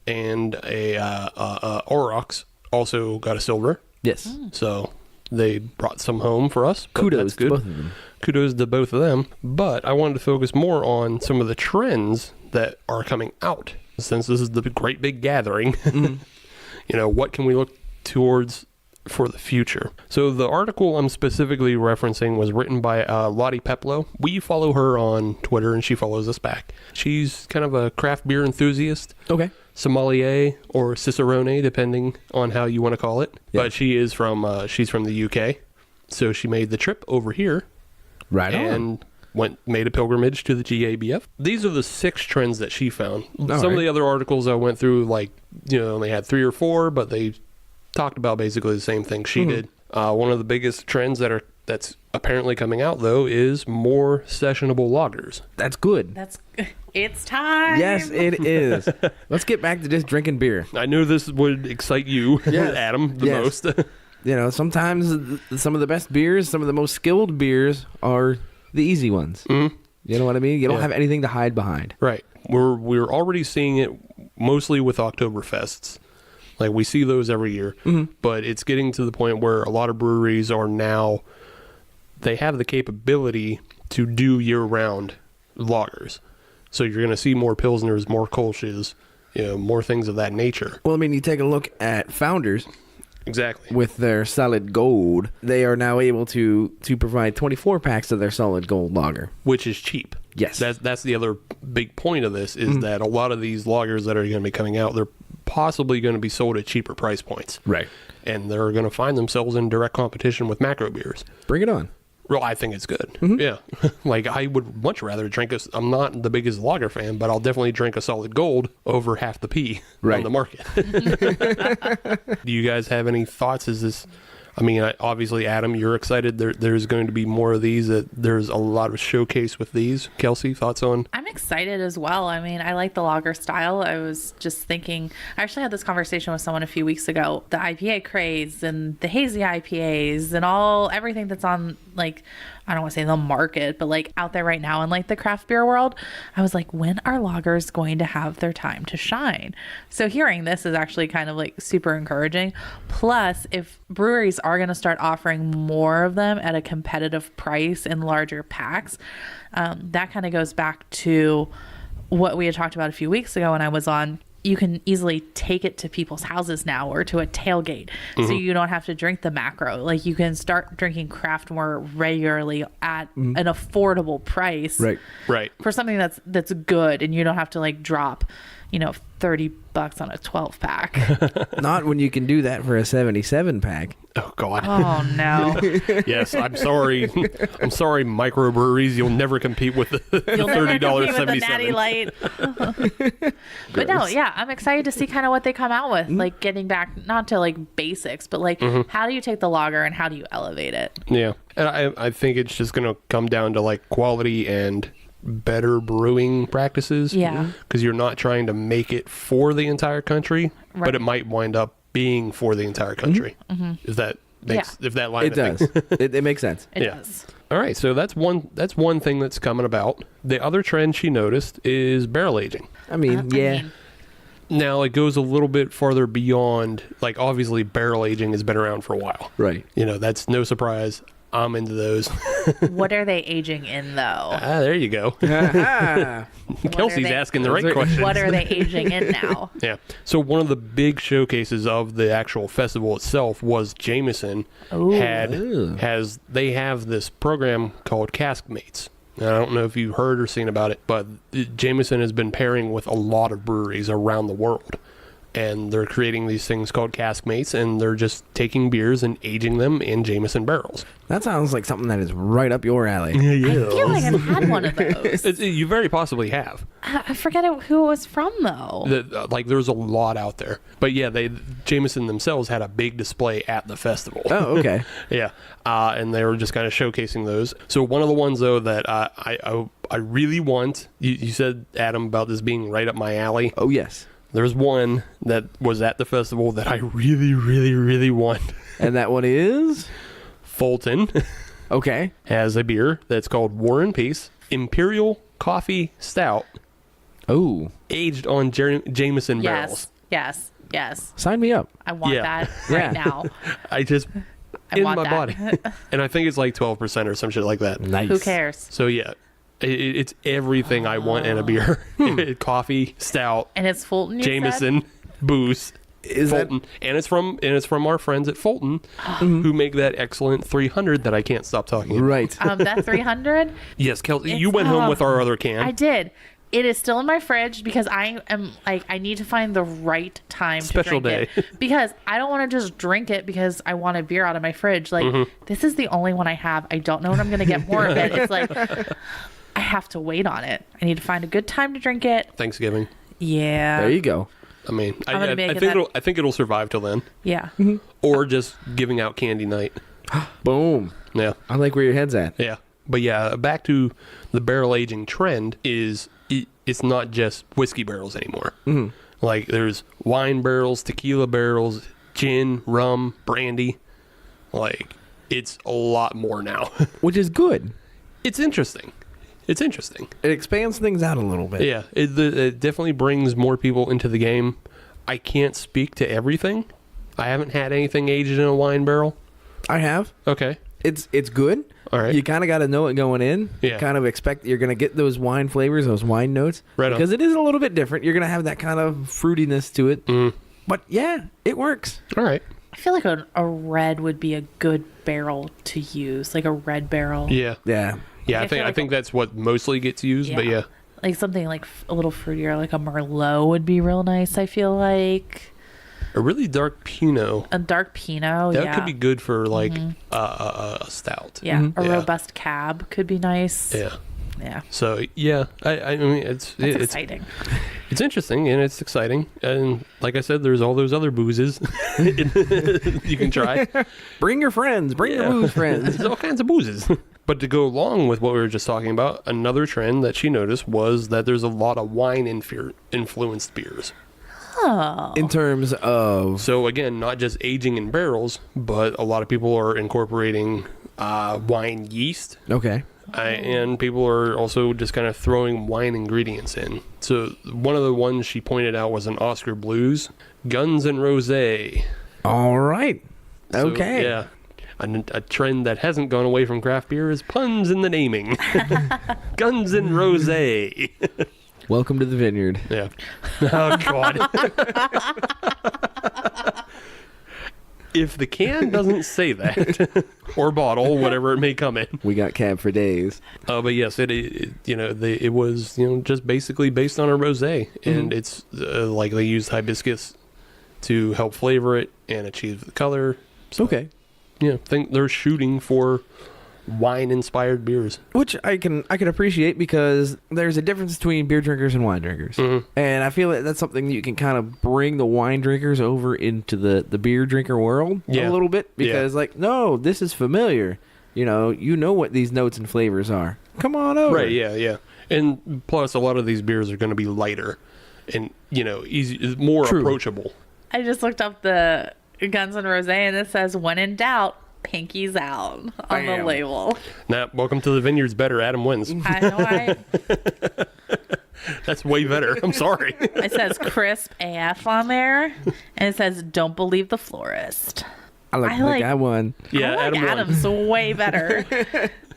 and a Aurochs also got a silver.
Yes.
So they brought some home for us. but
Kudos
that's
to
good.
both of them.
Kudos to both of them. But I wanted to focus more on some of the trends that are coming out. Since this is the great big gathering, you know, what can we look towards for the future? So the article I'm specifically referencing was written by Lottie Peplow. We follow her on Twitter and she follows us back. She's kind of a craft beer enthusiast.
Okay.
Sommelier or cicerone, depending on how you want to call it.
Yeah.
But she's from the UK, so she made the trip over here
Right
and made a pilgrimage to the GABF. These are the 6 trends that she found. Some
right.
of the other articles I went through, like, you know, they had 3 or 4, but they talked about basically the same thing she did. One of the biggest trends that that's apparently coming out, though, is more sessionable lagers.
That's good.
It's time.
Yes, it is. Let's get back to just drinking beer.
I knew this would excite you,
Yes.
Adam, the
Yes.
most.
You know, sometimes some of the best beers, some of the most skilled beers are the easy ones.
Mhm.
You know what I mean? You don't
Yeah.
have anything to hide behind.
Right. We're already seeing it mostly with Oktoberfests. Like, we see those every year. But it's getting to the point where a lot of breweries are now, they have the capability to do year-round lagers. So you're going to see more Pilsners, more Kolsch's, more things of that nature.
Well, I mean, you take a look at Founders
Exactly.
with their Solid Gold. They are now able to provide 24 packs of their Solid Gold lager.
Which is cheap.
Yes.
That's the other big point of this, is that a lot of these lagers that are going to be coming out, they're possibly going to be sold at cheaper price points.
Right.
And they're going to find themselves in direct competition with macro beers.
Bring it on.
Well, I think it's good. Yeah. Like, I would much rather drink I'm not the biggest lager fan, but I'll definitely drink a Solid Gold over half the P
Right.
on the market. Do you guys have any thoughts? Obviously, Adam, you're excited. There's going to be more of these. There's a lot of showcase with these. Kelsey, thoughts on?
I'm excited as well. I mean, I like the lager style. I was just thinking, I actually had this conversation with someone a few weeks ago. The IPA craze and the hazy IPAs and everything that's on, like, I don't want to say the market, but like out there right now in like the craft beer world. I was like, when are lagers going to have their time to shine? So hearing this is actually kind of like super encouraging. Plus, if breweries are going to start offering more of them at a competitive price in larger packs, that kind of goes back to what we had talked about a few weeks ago when I was on. You can easily take it to people's houses now or to a tailgate. So you don't have to drink the macro. Like, you can start drinking craft more regularly at an affordable price.
Right.
For something that's good, and you don't have to like drop, $30 on a 12 pack.
Not when you can do that for a 77 pack.
Oh, God.
Oh no.
Yes, I'm sorry. I'm sorry, microbreweries. You'll never compete with the
You'll never compete with the
$30.77.
Natty Light. But no, yeah, I'm excited to see kind of what they come out with. Like, getting back not to like basics, but like how do you take the lager and how do you elevate it?
Yeah. And I think it's just going to come down to like quality and better brewing practices.
Yeah.
Because you're not trying to make it for the entire country,
Right.
but it might wind up being for the entire country. If that makes, if that line
It
of
does.
things.
It makes sense.
It
Yeah.
does.
All right, so that's one thing that's coming about. The other trend she noticed is barrel aging.
I mean, yeah.
Now, it goes a little bit farther beyond, like, obviously barrel aging has been around for a while.
Right.
That's no surprise. I'm into those.
What are they aging in though?
There you go.
Ah,
Kelsey's
they-
asking the right questions.
What are they aging in now?
Yeah. So one of the big showcases of the actual festival itself was Jameson they have this program called Cask Mates. And I don't know if you've heard or seen about it, but Jameson has been pairing with a lot of breweries around the world. And they're creating these things called Cask Mates, and they're just taking beers and aging them in Jameson barrels.
that sounds like something that is right up your alley.
I feel like I've had one of those.
You very possibly have.
I forget who it was from though.
There's a lot out there. But yeah, Jameson themselves had a big display at the festival.
Oh, okay.
Yeah, and they were just kind of showcasing those. So one of the ones, though, that I really want, you said, Adam, about this being right up my alley.
Oh, yes.
There's one that was at the festival that I really, really, really want.
And that one is?
Fulton
Okay.
has a beer that's called War and Peace Imperial Coffee Stout,
Oh,
aged on Jameson barrels.
Yes.
sign me up.
I want
Yeah.
that
Yeah.
right now.
I just...
I
in
want
my
that.
body. And I think it's like 12% or some shit like that.
Nice.
Who cares?
So yeah, it's everything I want in a beer. Coffee, stout,
And it's Fulton. You
Jameson, booze,
Is that
Fulton, and it's from our friends at Fulton, who make that excellent 300 that I can't stop talking about.
right?
said? That 300.
Yes, Kelsey,
It's-
you went home with our other can.
I did. It is still in my fridge because I am like, I need to find the right time
Special
to drink
day.
it, because I don't want to just drink it because I want a beer out of my fridge. Like, this is the only one I have. I don't know when I'm going to get more of it. It's like, I have to wait on it. I need to find a good time to drink it.
Thanksgiving.
Yeah.
There you go.
I mean,
I'm gonna make
I
it
think
that-
I think it'll survive till then,
Yeah.
or just giving out candy night.
Boom.
Yeah.
I like where your head's at.
Yeah. But yeah, back to the barrel aging trend is it's not just whiskey barrels anymore. Mm-hmm. Like there's wine barrels, tequila barrels, gin, rum, brandy. Like it's a lot more now.
Which is good.
It's interesting. It's interesting.
It expands things out a little bit.
Yeah, it definitely brings more people into the game. I can't speak to everything. I haven't had anything aged in a wine barrel.
I have.
Okay.
It's good.
All right.
You kind of got to know it going in.
Yeah.
Kind of expect you're going to get those wine flavors, those wine notes.
Right on.
Because it is a little bit different. You're going to have that kind of fruitiness to it.
Mm.
But yeah, it works.
All right.
I feel like a red would be a good barrel to use, like a red barrel.
Yeah.
Yeah.
Yeah,
I feel
I
like
think that's what mostly gets used, but yeah.
Like something like a little fruitier, like a Merlot would be real nice, I feel like.
A really dark Pinot.
A dark Pinot,
That could be good for like a stout.
Yeah, a
Yeah.
robust cab could be nice.
Yeah.
Yeah.
So yeah, I mean it's
Exciting.
It's interesting and it's exciting, and like I said, there's all those other boozes you can try.
Bring your friends. Bring your booze friends.
There's all kinds of boozes. But to go along with what we were just talking about, another trend that she noticed was that there's a lot of wine influenced beers.
Oh.
In terms of...
So again, not just aging in barrels, but a lot of people are incorporating wine yeast.
Okay.
And people are also just kind of throwing wine ingredients in. So one of the ones she pointed out was an Oscar Blues, Guns and Rosé.
All right.
So,
Okay.
yeah. A trend that hasn't gone away from craft beer is puns in the naming. Guns and Rosé.
Welcome to the vineyard.
Yeah. Oh, God. If the can doesn't say that, or bottle, whatever it may come in.
We got cab for days.
But yes, it was just basically based on a rosé, and it's like they used hibiscus to help flavor it and achieve the color. So,
Okay.
yeah, I think they're shooting for wine-inspired beers.
Which I can appreciate, because there's a difference between beer drinkers and wine drinkers. And I feel like that's something that you can kind of bring the wine drinkers over into the beer drinker world a little bit, because like, no, this is familiar. You know what these notes and flavors are. Come on over.
Right, yeah. And plus, a lot of these beers are going to be lighter and, easy, more approachable.
I just looked up the Guns and Rosé, and it says, when in doubt, pinkies out on the label.
Nah, welcome to the Vineyard's better. Adam wins.
I know.
That's way better. I'm sorry.
It says crisp AF on there, and it says, don't believe the florist.
I like that one.
Yeah,
I like
Adam won.
Adam's way better.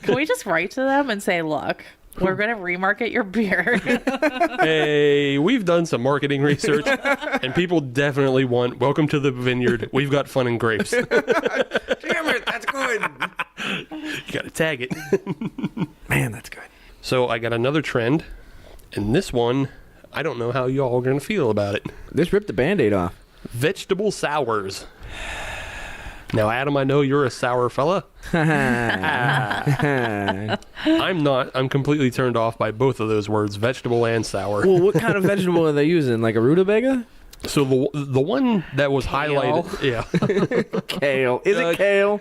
Can we just write to them and say, look, we're going to remarket your beer?
Hey, we've done some marketing research, and people definitely want welcome to the Vineyard. We've got fun and grapes.
Damn it, that's good.
You got to tag it.
Man, that's good.
So I got another trend, and this one, I don't know how y'all are going to feel about it.
This ripped the Band-Aid off.
Vegetable sours. Now, Adam, I know you're a sour fella. I'm not. I'm completely turned off by both of those words, vegetable and sour.
Well, what kind of vegetable are they using? Like a rutabaga?
So the one that was highlighted,
Kale. Is it kale?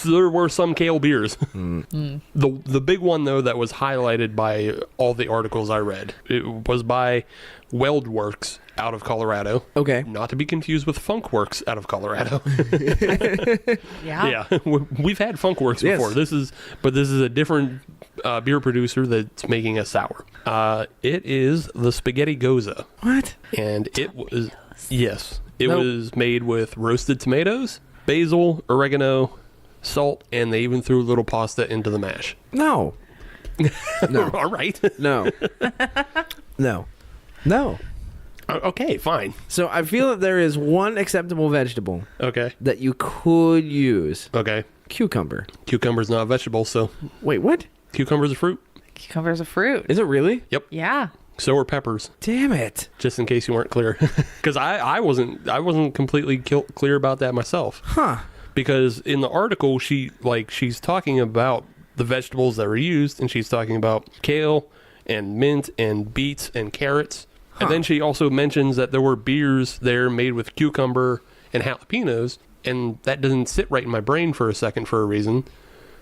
There were some kale beers. The big one though that was highlighted by all the articles I read, it was by Weldworks out of Colorado.
Okay.
Not to be confused with Funkworks out of Colorado.
Yeah.
Yeah, we've had Funkworks before.
Yes.
This is a different beer producer that's making a sour. It is the Spaghetti Goza.
What?
And it was it was made with roasted tomatoes, basil, oregano, salt, and they even threw a little pasta into the mash.
No. No.
All right.
No. No.
Okay, fine.
So I feel that there is one acceptable vegetable
Okay.
that you could use.
Okay.
Cucumber.
Cucumber's not a vegetable, so
Wait, what?
cucumber's a fruit.
Cucumber's a fruit.
Is it really?
Yep.
Yeah.
So are peppers.
Damn it.
Just in case you weren't clear, because I wasn't completely clear about that myself.
Huh.
Because in the article, she's talking about the vegetables that were used, and she's talking about kale and mint and beets and carrots. And then she also mentions that there were beers there made with cucumber and jalapenos, And that doesn't sit right in my brain for a second for a reason,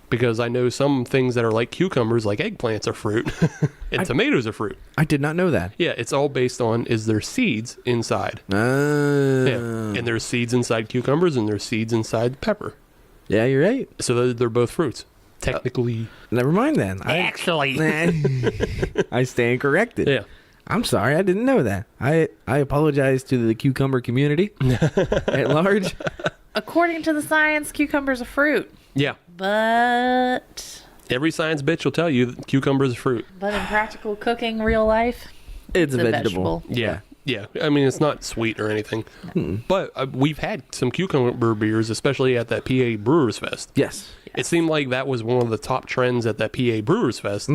because I know some things that are like cucumbers, like eggplants, are fruit, and tomatoes are fruit.
I did not know that.
Yeah, it's all based on, is there seeds inside? Yeah, and there's seeds inside cucumbers, and there's seeds inside pepper.
Yeah, you're right.
So they're both fruits. Technically.
Never mind then.
Actually.
I stand corrected.
Yeah.
I'm sorry, I didn't know that. I apologize to the cucumber community at large.
According to the science, cucumber's a fruit.
Yeah.
But
Every science bitch will tell you that cucumber is a fruit.
in practical cooking, real life,
It's a vegetable.
Yeah. Yeah. I mean, it's not sweet or anything. But we've had some cucumber beers, especially at that PA Brewers Fest.
Yes.
It seemed like that was one of the top trends at that PA Brewers Fest.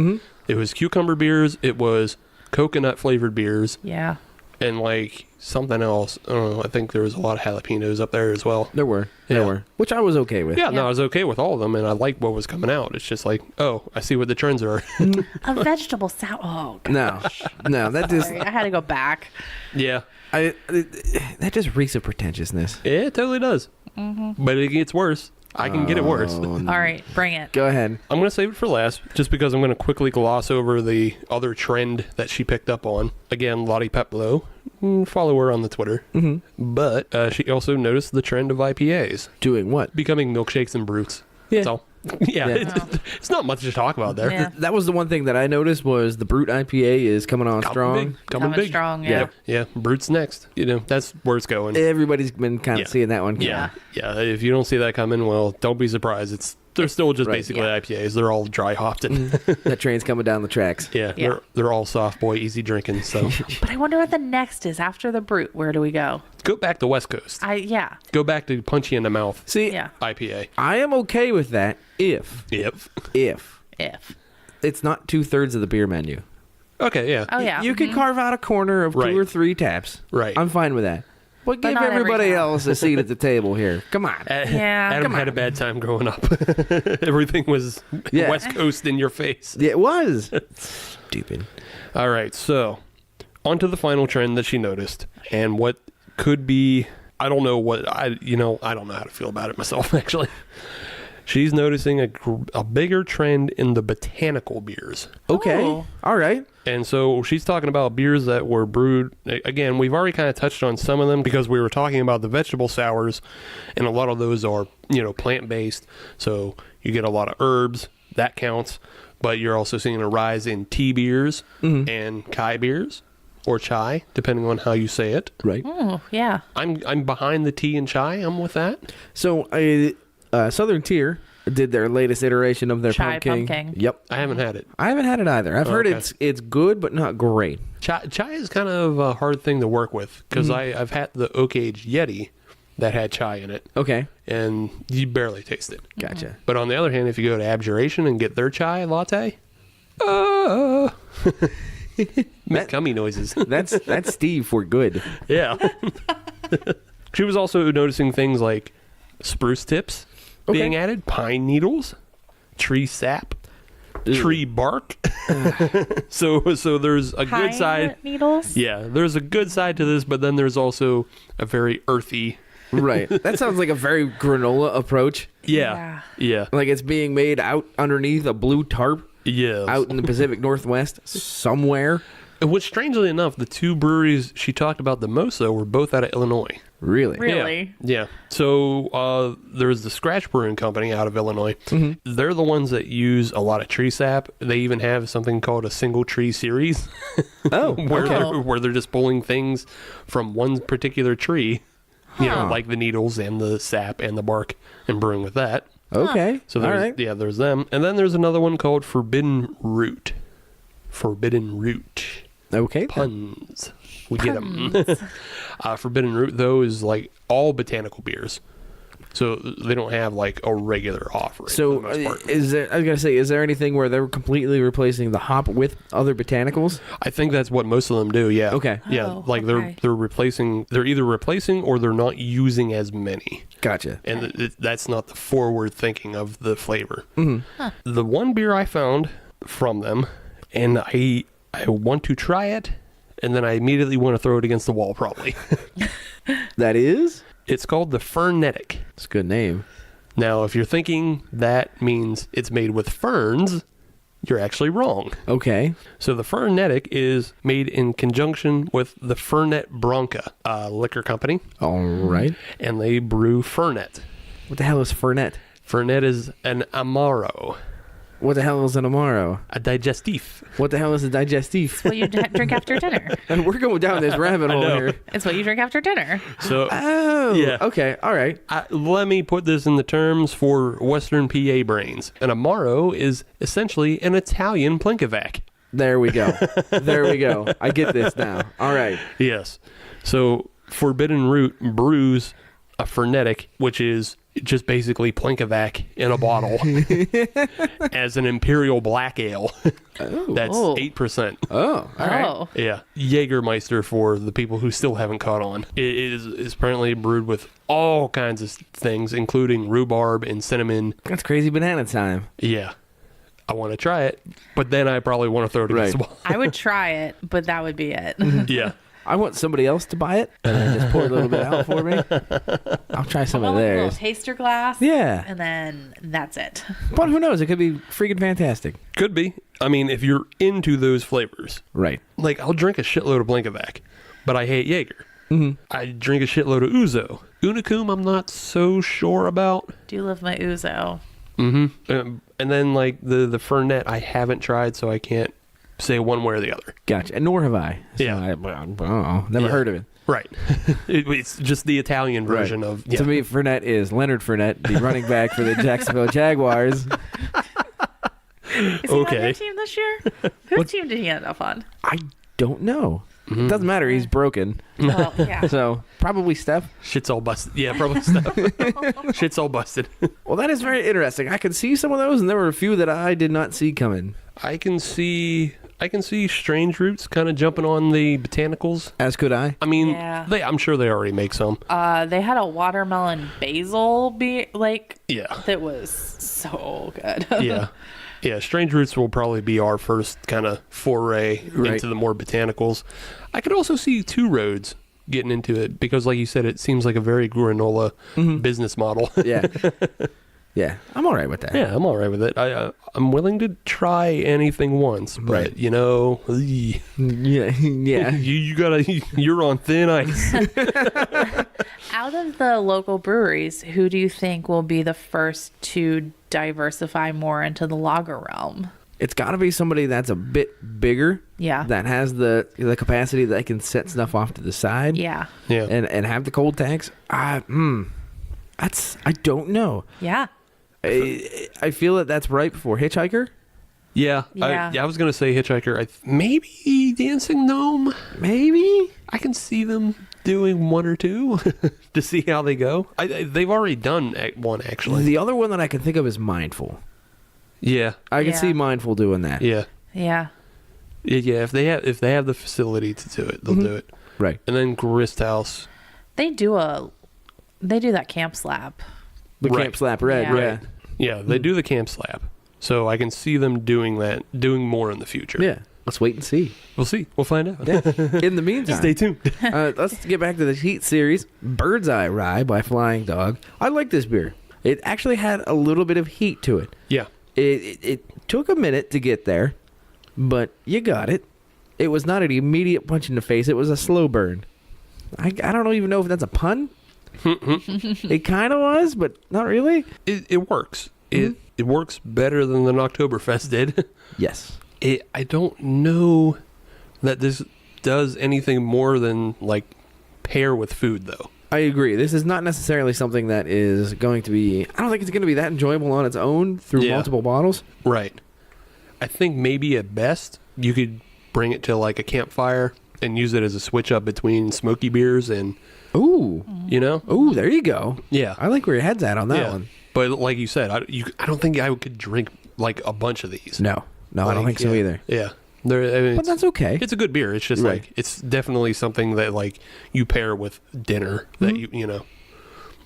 It was cucumber beers. It was coconut flavored beers.
Yeah.
And like something else. I don't know. I think there was a lot of jalapenos up there as well.
There were.
Yeah.
Which I was okay with.
Yeah, no, I was okay with all of them, and I liked what was coming out. It's just like, oh, I see what the trends are.
A vegetable sour. Oh, gosh.
No, that just
Sorry, I had to go back.
Yeah.
that just reeks of pretentiousness.
It totally does. But it gets worse. I can get it worse.
All right, bring it.
Go ahead.
I'm going to save it for last, just because I'm going to quickly gloss over the other trend that she picked up on. Again, Lottie Peplow. Follow her on the Twitter. But she also noticed the trend of IPAs.
Doing what?
Becoming milkshakes and brutes.
Yeah.
That's all. Yeah. It's not much to talk about there.
Yeah.
That was the one thing that I noticed was the Brute IPA is coming on strong.
Coming big.
strong, yeah.
Yeah, Brute's next. You know, that's where it's going.
Everybody's been kind of
Yeah.
seeing that one.
Yeah. If you don't see that coming, well, don't be surprised. They're still just basically IPAs. They're all dry hopped and
That train's coming down the tracks.
Yeah.
they're all soft boy, easy drinking. So
But I wonder what the next is after the brute. Where do we go?
go back to West Coast.
Yeah.
Go back to punchy in the mouth
See,
Yeah.
IPA.
I am okay with that if
If.
it's not 2/3 of the beer menu.
Okay, yeah.
Oh, yeah.
You can carve out a corner of
Right.
2 or 3 taps.
Right.
I'm fine with that. But give
not every
everybody
time.
else a seat at the table here. Come on.
Yeah.
Adam had a bad time growing up. Everything was
Yeah.
West Coast in your face.
Yeah, it was. Stupid.
All right, so on to the final trend that she noticed, and what could be, I don't know I don't know how to feel about it myself, actually. She's noticing a bigger trend in the botanical beers.
Okay.
Oh.
All right.
And so she's talking about beers that were brewed. Again, we've already kind of touched on some of them because we were talking about the vegetable sours, and a lot of those are, plant-based. So you get a lot of herbs. That counts. But you're also seeing a rise in tea beers and Kai beers, or chai, depending on how you say it.
Right.
Oh, yeah.
I'm behind the tea and chai. I'm with that.
So, Southern Tier did their latest iteration of their
Chai
pumpkin.
pumpkin.
Yep.
I haven't had it.
I haven't had it either. I've heard
Okay.
it's good, but not great.
Chai is kind of a hard thing to work with because I've had the Oak Age Yeti that had chai in it,
Okay.
and you barely taste it.
Gotcha.
But on the other hand, if you go to Abjuration and get their chai latte, make cummy noises.
That's Steve for good.
Yeah. She was also noticing things like spruce tips being added, pine needles, tree sap, tree bark. so there's a good side.
Needles?
Yeah, there's a good side to this, but then there's also a very earthy.
Right. That sounds like a very granola approach.
Yeah.
Like it's being made out underneath a blue tarp
Yeah.
out in the Pacific Northwest somewhere.
Which, strangely enough, the two breweries she talked about the most, though, were both out of Illinois.
Really?
Really?
Yeah. So there's the Scratch Brewing Company out of Illinois. They're the ones that use a lot of tree sap. They even have something called a single tree series.
Oh,
where they're just pulling things from one particular tree, like the needles and the sap and the bark, and brewing with that.
Okay.
So
all
there's,
right.
there's them. And then there's another one called Forbidden Root. Forbidden Root.
Okay.
Puns. We get them. Forbidden Root, though, is like all botanical beers. So they don't have like a regular offering.
So
for the most part.
is there anything where they're completely replacing the hop with other botanicals?
I think that's what most of them do, yeah.
Okay.
Yeah,
Oh,
like
okay.
they're either replacing or they're not using as many.
Gotcha.
And that's not the forward thinking of the flavor. The one beer I found from them, and I want to try it, and then I immediately want to throw it against the wall, probably.
That is?
It's called the Fernetic.
It's a good name.
Now, if you're thinking that means it's made with ferns, you're actually wrong.
Okay.
So the Fernetic is made in conjunction with the Fernet Branca liquor company,
All right.
and they brew Fernet.
What the hell is Fernet?
Fernet is an Amaro,
What the hell is an Amaro?
a digestif.
What the hell is a digestif?
What you drink after dinner.
And we're going down this rabbit hole
know.
here.
It's what you drink after dinner.
So
Oh,
Yeah.
Okay, all right.
let me put this in the terms for Western PA brains. An Amaro is essentially an Italian Plinkovac.
There we go. There we go. I get this now. All right.
Yes. So Forbidden Root brews a Fernetic, which is just basically Plinkovac in a bottle as an Imperial Black Ale. That's 8%.
Oh, all right.
Oh.
Yeah. Jägermeister for the people who still haven't caught on. It is apparently brewed with all kinds of things, including rhubarb and cinnamon.
That's crazy banana time.
Yeah. I want to try it, but then I probably want to throw it
Right.
in the swamp.
I would try it, but that would be it.
Yeah.
I want somebody else to buy it and then just pour a little bit out for me. I'll try some
Well,
of
like a little
theirs.
taster glass.
Yeah.
And then that's it.
But who knows? It could be freaking fantastic.
Could be. I mean, if you're into those flavors,
Right.
like I'll drink a shitload of Blankovac, but I hate Jaeger. I drink a shitload of Ouzo. Unicum, I'm not so sure about.
Do love my Ouzo.
And then like the Fernet, I haven't tried, so I can't say one way or the other.
Gotcha. And nor have I. So
Yeah.
I don't know. Never
Yeah.
heard of it.
Right. It's just the Italian version of. Yeah.
To me, Fournette is Leonard Fournette, the running back for the Jacksonville Jaguars.
Is he on
Okay.
your team this year? Whose team did he end up on?
I don't know. It doesn't matter. He's broken.
Well, yeah.
So probably Steph.
Shit's all busted. Yeah, probably stuff. Shit's all busted.
Well, that is very interesting. I could see some of those, and there were a few that I did not see coming.
I can see Strange Roots kind of jumping on the botanicals.
As could I.
I mean,
Yeah.
I'm sure they already make some.
They had a watermelon basil
Yeah.
that was so good.
Yeah. Yeah, Strange Roots will probably be our first kind of foray
Right.
into the more botanicals. I could also see Two Roads getting into it because, like you said, it seems like a very granola business model.
Yeah. Yeah. I'm all right with that.
Yeah, I'm all right with it. I'm willing to try anything once, but
Right.
you know,
Yeah. Yeah.
you're on thin ice.
Out of the local breweries, who do you think will be the first to diversify more into the lager realm?
It's got to be somebody that's a bit bigger.
Yeah.
That has the capacity that can set stuff off to the side.
Yeah.
Yeah.
And have the cold tanks. I don't know.
Yeah.
I feel that that's right for Hitchhiker.
Yeah,
Yeah.
I was gonna say Hitchhiker. Maybe Dancing Gnome.
Maybe.
I can see them doing one or two to see how they go. They've already done one actually.
The other one that I can think of is Mindful.
Yeah,
I can
Yeah.
see Mindful doing that.
yeah,
Yeah.
yeah. If they have the facility to do it, they'll do it.
Right.
And then Grist House.
They do that camp slap.
The
Right.
Camp Slap Red.
Yeah.
Yeah.
Yeah, they do the camp slap. So I can see them doing more in the future.
Yeah. Let's wait and see.
We'll see. We'll find out.
Yeah. In the meantime,
Stay tuned.
let's get back to the Heat series. Bird's Eye Rye by Flying Dog. I like this beer. It actually had a little bit of heat to it.
Yeah.
It took a minute to get there, but you got it. It was not an immediate punch in the face. It was a slow burn. I don't even know if that's a pun. It kind of was, but not really.
It works. It works better than the Oktoberfest did.
Yes.
I don't know that this does anything more than like pair with food though.
I agree. This is not necessarily something that is going to be... I don't think it's going to be that enjoyable on its own through
Yeah.
multiple bottles.
Right. I think maybe at best you could bring it to like a campfire and use it as a switch up between smoky beers and,
Ooh.
you know?
Ooh, there you go.
Yeah.
I like where your head's at on that
Yeah.
one.
But like you said, I don't think I could drink like a bunch of these.
No. I don't
Like,
think so
yeah.
either.
Yeah. I mean,
But that's okay.
It's a good beer. It's just
Right.
like it's definitely something that like you pair with dinner that you know.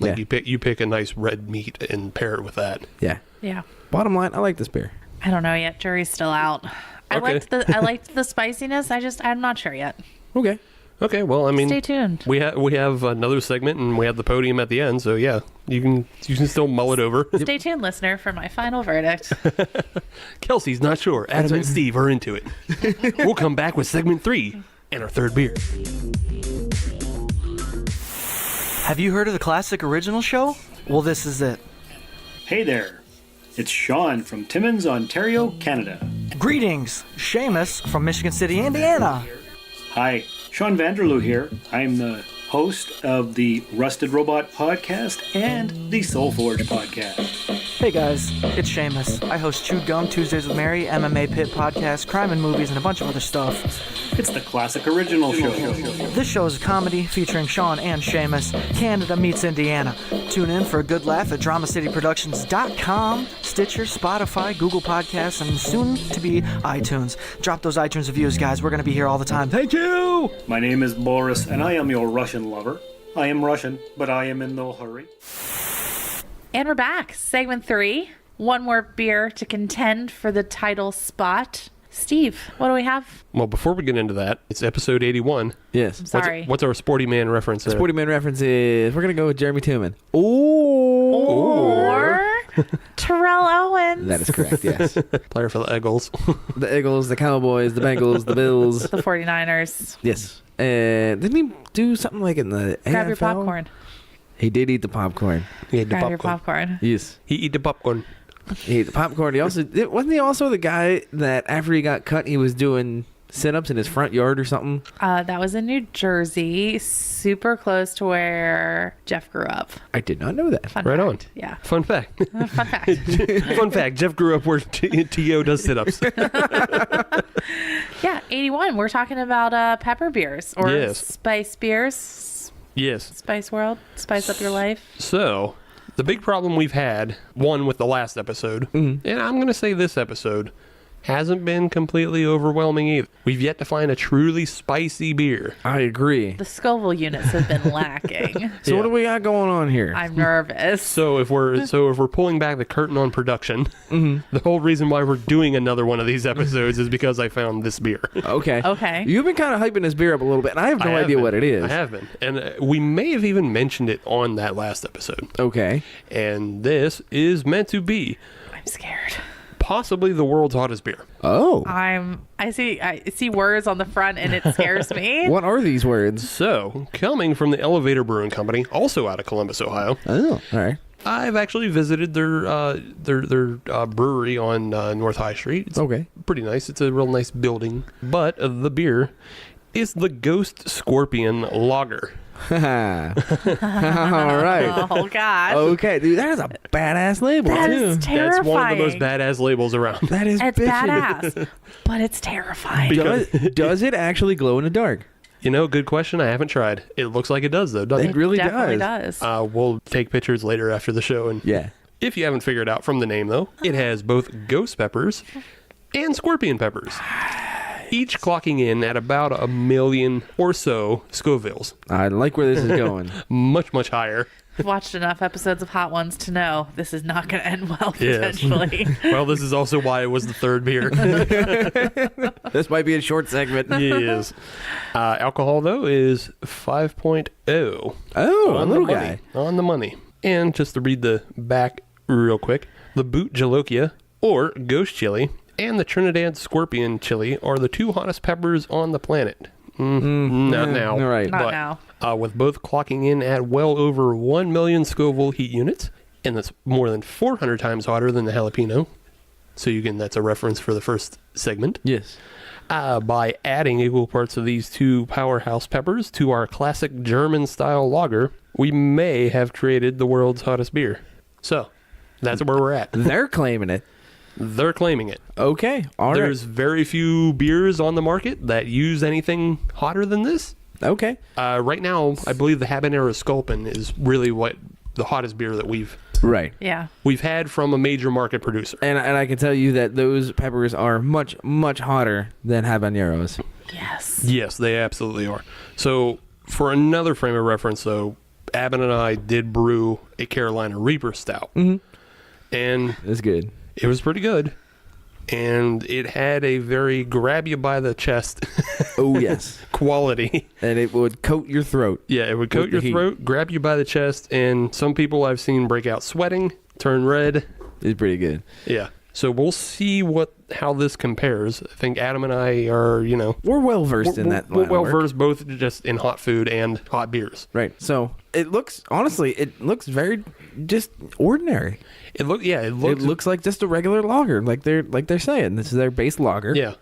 Like
Yeah.
you pick a nice red meat and pair it with that.
Yeah.
Yeah.
Bottom line, I like this beer.
I don't know yet. Jury's still out. I
Okay.
liked the spiciness. I'm not sure yet.
Okay.
Okay, well, I mean,
Stay tuned.
We have another segment, and we have the podium at the end. So yeah, you can still mull it over.
Stay tuned, listener, for my final verdict.
Kelsey's not sure. Adam and Steve are into it. We'll come back with segment 3 and our third beer.
Have you heard of the Classic Original Show? Well, this is it.
Hey there, it's Sean from Timmins, Ontario, Canada.
Greetings, Seamus from Michigan City, Indiana.
Hi, Sean Vanderloo here. I'm the host of the Rusted Robot podcast and the Soulforge podcast.
Hey guys, it's Seamus. I host Chewed Gum, Tuesdays with Mary, MMA Pit podcast, crime and movies, and a bunch of other stuff.
It's the Classic Original Show.
This show is a comedy featuring Sean and Seamus. Canada meets Indiana. Tune in for a good laugh at DramaCityProductions.com, Stitcher, Spotify, Google Podcasts, and soon to be iTunes. Drop those iTunes reviews, guys. We're going to be here all the time. Thank you!
My name is Boris, and I am your Russian lover. I am Russian, but I am in no hurry.
And we're back. Segment 3. One more beer to contend for the title spot. Steve, what do we have?
Well, before we get into that, it's episode 81.
Yes.
I'm sorry.
What's our Sporty Man reference there?
Sporty Man reference is, we're going to go with Jeremy Tooman. Ooh.
Or Terrell Owens.
That is correct, yes.
Player for the Eagles.
The Eagles, the Cowboys, the Bengals, the Bills.
The 49ers.
Yes. Didn't he do something like in the
Grab
AFL?
your popcorn.
He did eat the popcorn.
He ate the
Grab your
popcorn.
popcorn.
Yes.
He eat the popcorn.
He ate the popcorn. He also wasn't he also the guy that after he got cut, he was doing sit-ups in his front yard or something?
That was in New Jersey, super close to where Jeff grew up.
I did not know that.
Fun
Right
fact.
on.
Yeah.
Fun fact.
Fun fact.
Fun fact. Jeff grew up where T.O. does sit-ups.
Yeah, 81. We're talking about pepper beers or
Yes.
spice beers.
Yes.
Spice World. Spice up your life.
So, the big problem we've had, one with the last episode, and I'm going to say this episode, hasn't been completely overwhelming either. We've yet to find a truly spicy beer.
I agree.
The Scoville units have been lacking.
So what do we got going on here?
I'm nervous.
So if we're pulling back the curtain on production, the whole reason why we're doing another one of these episodes is because I found this beer.
Okay.
Okay.
You've been kind of hyping this beer up a little bit, and I have no idea what it is.
I have been. And we may have even mentioned it on that last episode.
Okay.
And this is meant to be
I'm scared.
possibly the world's hottest beer.
Oh.
I see words on the front and it scares me.
What are these words?
So, coming from the AleFlying Brewing Company, also out of Columbus, Ohio,
Oh, all right.
I've actually visited their brewery on North High Street. It's
Okay.
pretty nice. It's a real nice building. But the beer is the Ghost Scorpion Lager.
All right.
Oh gosh.
Okay, dude, that is a badass label,
That
too.
is terrifying.
That's one of the most badass labels around.
That is
It's
bitchin'.
badass, but it's terrifying.
Does it actually glow in the dark?
You know, good question. I haven't tried. It looks like it does, though, doesn't
It
it?
really
Definitely
does.
does.
We'll take pictures later after the show. And
Yeah.
if you haven't figured out from the name, though, it has both ghost peppers and scorpion peppers, each clocking in at about 1 million or so Scovilles.
I like where this is going.
Much, much higher.
I've watched enough episodes of Hot Ones to know this is not going to end well
Yes.
potentially.
Well, this is also why it was the third beer.
This might be a short segment.
Yes. Alcohol, though, is 5.0.
Oh, a
On the
little
money.
guy.
On the money. And just to read the back real quick, the Boot Jalokia, or Ghost Chili, and the Trinidad Scorpion Chili are the two hottest peppers on the planet. Not now.
all right.
Not
but,
now.
with both clocking in at well over 1 million Scoville heat units, and that's more than 400 times hotter than the jalapeno. So that's a reference for the first segment.
Yes.
By adding equal parts of these two powerhouse peppers to our classic German-style lager, we may have created the world's hottest beer. So, that's where we're at.
They're claiming it.
They're claiming it.
Okay. All right.
There's very few beers on the market that use anything hotter than this.
Okay.
Right now, I believe the Habanero Sculpin is really what the hottest beer that we've
Right.
Yeah.
had from a major market producer.
And I can tell you that those peppers are much, much hotter than habaneros.
Yes.
Yes, they absolutely are. So, for another frame of reference, though, Abin and I did brew a Carolina Reaper Stout. And
That's good.
it was pretty good. and it had a very grab you by the chest
Oh, yes.
quality.
And it would coat your throat.
Yeah, it would coat
With
your
the heat.
throat, grab you by the chest, and some people I've seen break out sweating, turn red.
It's pretty good.
Yeah. So we'll see how this compares. I think Adam and I are,
We're well versed in that.
We're
line of
well
work.
versed both just in hot food and hot beers.
Right. So it looks very just ordinary.
It looks
It looks like just a regular lager, like they're saying. This is their base lager.
Yeah.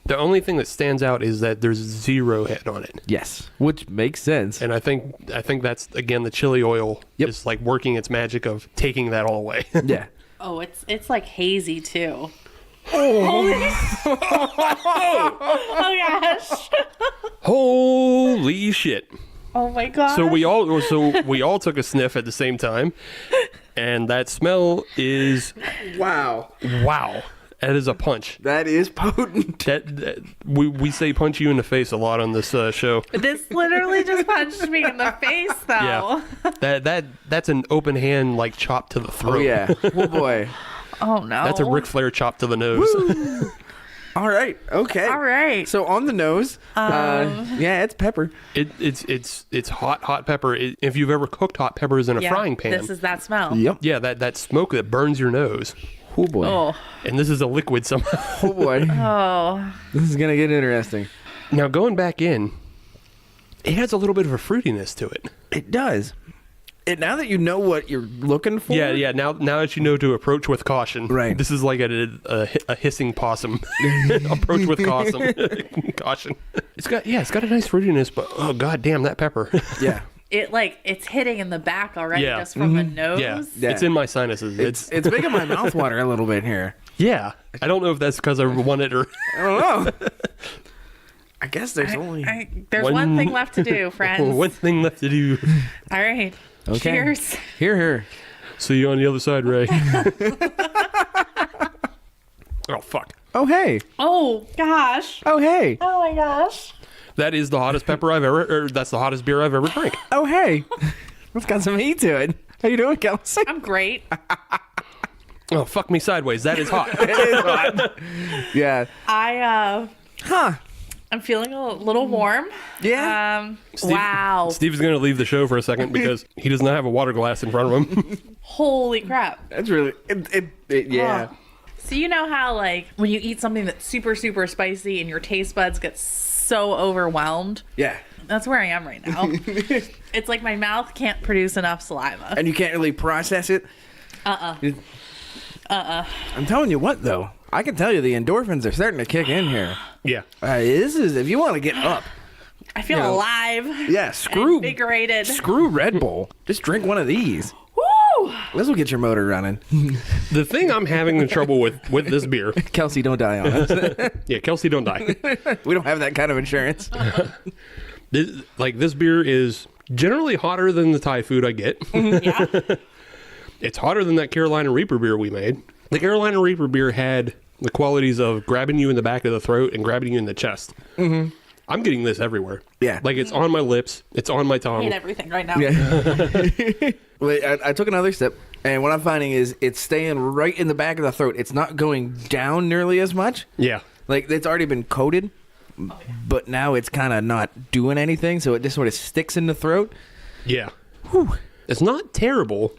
The only thing that stands out is that there's 0 head on it.
Yes. Which makes sense.
And I think that's again the chili oil is like working its magic of taking that all away.
Yeah.
Oh, it's like hazy too.
Oh
gosh.
Holy shit.
Oh my gosh.
So we all took a sniff at the same time, and that smell is
Wow.
That is a punch.
That is potent.
That we say punch you in the face a lot on this show.
This literally just punched me in the face, though.
Yeah. That's an open hand like chop to the throat.
Oh yeah. Oh boy.
Oh no.
That's a Ric Flair chop to the nose.
All right. Okay.
All right.
So on the nose, yeah, it's pepper.
It's hot pepper. If you've ever cooked hot peppers in a frying pan,
This is that smell.
Yep.
yeah, that smoke that burns your nose.
Oh boy.
Oh.
And this is a liquid somehow.
Oh boy.
Oh.
This is gonna get interesting.
Now going back in, it has a little bit of a fruitiness to it.
It does. Now that you know what you're looking for.
Yeah. Now that you know to approach with caution.
Right.
This is like a hissing possum. Approach with caution. It's got a nice fruitiness, but oh god damn that pepper.
Yeah.
It's hitting in the back already
Yeah.
just from the nose.
Yeah.
Yeah.
It's in my sinuses.
It's making my mouth water a little bit here.
Yeah. I don't know if that's because I won it or
I don't know. I guess there's only.
There's one thing left to do, friends.
one thing left to do.
All right.
Okay.
Cheers.
Here.
See you on the other side, Ray. Oh fuck.
Oh hey.
Oh gosh.
Oh hey.
Oh my gosh.
That is the hottest pepper that's the hottest beer I've ever drank.
Oh hey. It's got some heat to it. How you doing, Kelsey?
I'm great.
Oh fuck me sideways. That is hot.
It is hot. Yeah.
I'm feeling a little warm.
Yeah.
Wow.
Steve is going to leave the show for a second because he does not have a water glass in front of him.
Holy crap.
That's really. Yeah.
Oh. So you know how like when you eat something that's super, super spicy and your taste buds get so overwhelmed?
Yeah.
That's where I am right now. It's like my mouth can't produce enough saliva.
And you can't really process it. I'm telling you what, though. I can tell you the endorphins are starting to kick in here.
Yeah.
This is if you want to get up.
I feel alive.
Yeah,
Invigorated.
Screw Red Bull. Just drink one of these.
Woo!
This will get your motor running.
The thing I'm having the trouble with this beer.
Kelsey, don't die on us.
Yeah, Kelsey, don't die.
We don't have that kind of insurance.
This beer is generally hotter than the Thai food I get.
Yeah.
It's hotter than that Carolina Reaper beer we made. The Carolina Reaper beer had the qualities of grabbing you in the back of the throat and grabbing you in the chest. Mm-hmm. I'm getting this everywhere.
Yeah.
Like it's on my lips. It's on my tongue.
I hate everything right now.
Yeah. Wait, I took another sip, and what I'm finding is it's staying right in the back of the throat. It's not going down nearly as much.
Yeah.
Like it's already been coated, but now it's kind of not doing anything, so it just sort of sticks in the throat.
Yeah. Whew. It's not terrible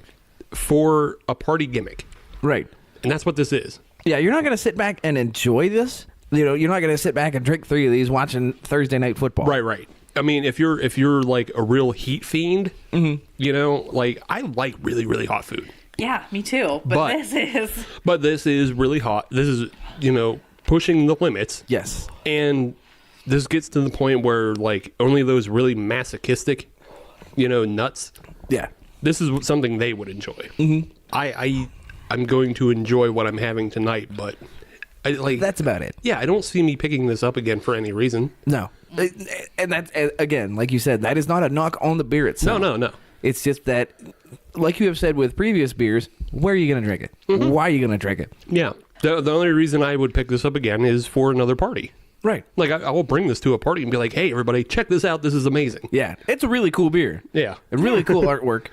for a party gimmick.
Right.
And that's what this is.
Yeah, you're not going to sit back and enjoy this. You know, you're not going to sit back and drink 3 of these watching Thursday Night Football.
Right. I mean, if you're like a real heat fiend, you know, like I like really, really hot food.
Yeah, me too. But
this is really hot. This is, you know, pushing the limits.
Yes.
And this gets to the point where like only those really masochistic, you know, nuts.
Yeah.
This is something they would enjoy. Mm-hmm. I'm going to enjoy what I'm having tonight, but
that's about it.
Yeah, I don't see me picking this up again for any reason.
No. And that's, again, like you said, that is not a knock on the beer itself.
No.
It's just that, like you have said with previous beers, where are you going to drink it? Mm-hmm. Why are you going to drink it?
Yeah. The only reason I would pick this up again is for another party.
Right.
Like, I will bring this to a party and be like, hey, everybody, check this out. This is amazing.
Yeah, it's a really cool beer.
Yeah.
A really cool artwork,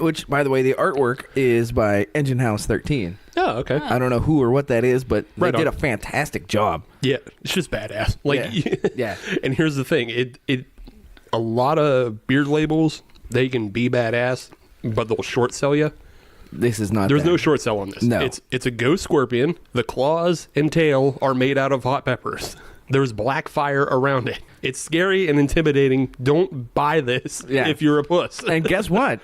which, by the way, the artwork is by Engine House 13.
Oh, okay.
I don't know who or what that is, but they
Right
did
on.
a fantastic job.
Yeah, it's just badass. Like,
Yeah.
And here's the thing: a lot of beer labels, they can be badass, but they'll short sell you.
This is not.
There's
that.
no short sell on this.
No.
It's a ghost scorpion. The claws and tail are made out of hot peppers. There's black fire around it. It's scary and intimidating. Don't buy this if you're a puss.
And guess what?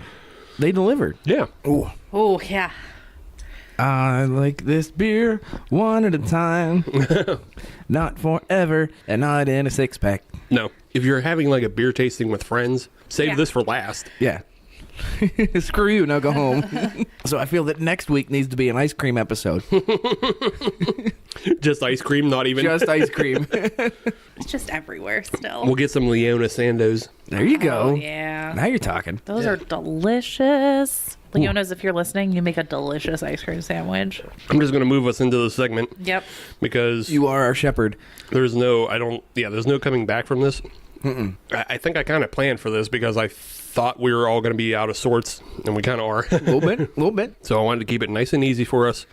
They delivered.
Yeah.
Oh, yeah.
I like this beer one at a time, not forever, and not in a 6-pack.
No. If you're having like a beer tasting with friends, save this for last.
Yeah. Screw you, now go home. So I feel that next week needs to be an ice cream episode.
Just ice cream, not even.
Just ice cream.
It's just everywhere still.
We'll get some Leona Sandos.
There you go.
Oh, yeah.
Now you're talking.
Those are delicious. Leona's, if you're listening, you make a delicious ice cream sandwich.
I'm just going to move us into the segment.
Yep.
Because
You are our shepherd.
there's no coming back from this. I think I kind of planned for this because I thought we were all going to be out of sorts, and we kind of are.
A little bit.
So I wanted to keep it nice and easy for us.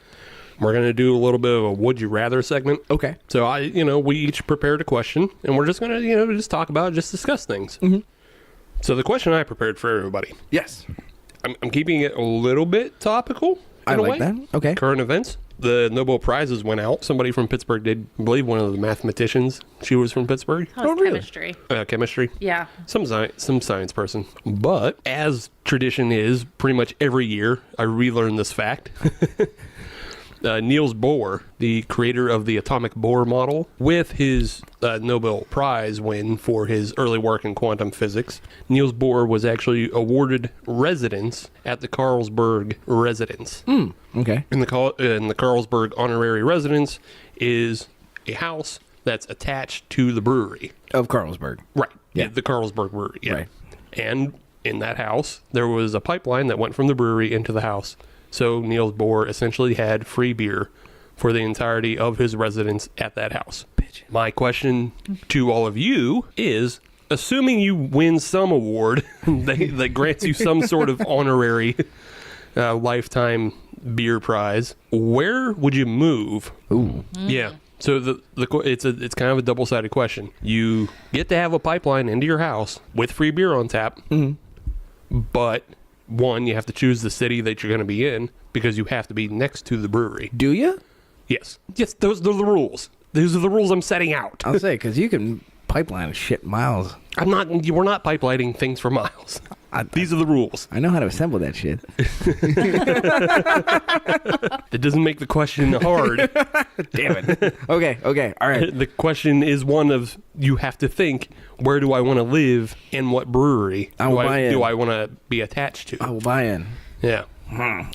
We're going to do a little bit of a would you rather segment.
Okay.
So we each prepared a question, and we're just going to, just talk about it, just discuss things. Mm-hmm. So the question I prepared for everybody.
Yes.
I'm keeping it a little bit topical.
I
in a
like
way.
that. Okay.
Current events. The Nobel Prizes went out. Somebody from Pittsburgh did, I believe one of the mathematicians. She was from Pittsburgh.
That was
really?
chemistry.
Chemistry.
Yeah.
Some science person. But as tradition is, pretty much every year, I relearn this fact. Niels Bohr, the creator of the atomic Bohr model, with his Nobel Prize win for his early work in quantum physics, Niels Bohr was actually awarded residence at the Carlsberg residence.
Okay.
And the Carlsberg honorary residence is a house that's attached to the brewery.
Of Carlsberg.
Right.
Yeah.
The Carlsberg brewery. Yeah.
Right.
And in that house, there was a pipeline that went from the brewery into the house. So Niels Bohr essentially had free beer for the entirety of his residence at that house. My question to all of you is, assuming you win some award that grants you some sort of honorary lifetime beer prize, where would you move?
Ooh.
Yeah. So it's kind of a double-sided question. You get to have a pipeline into your house with free beer on tap, but one, you have to choose the city that you're going to be in because you have to be next to the brewery.
Do you?
Yes, those are the rules. Those are the rules I'm setting out.
I'll say, because you can pipeline shit miles.
We're not pipelining things for miles. These are the rules.
I know how to assemble that shit.
That doesn't make the question hard.
Damn it. Okay. All right.
The question is one of, you have to think, where do I want to live and what brewery do I want to be attached to?
I will buy in.
Yeah.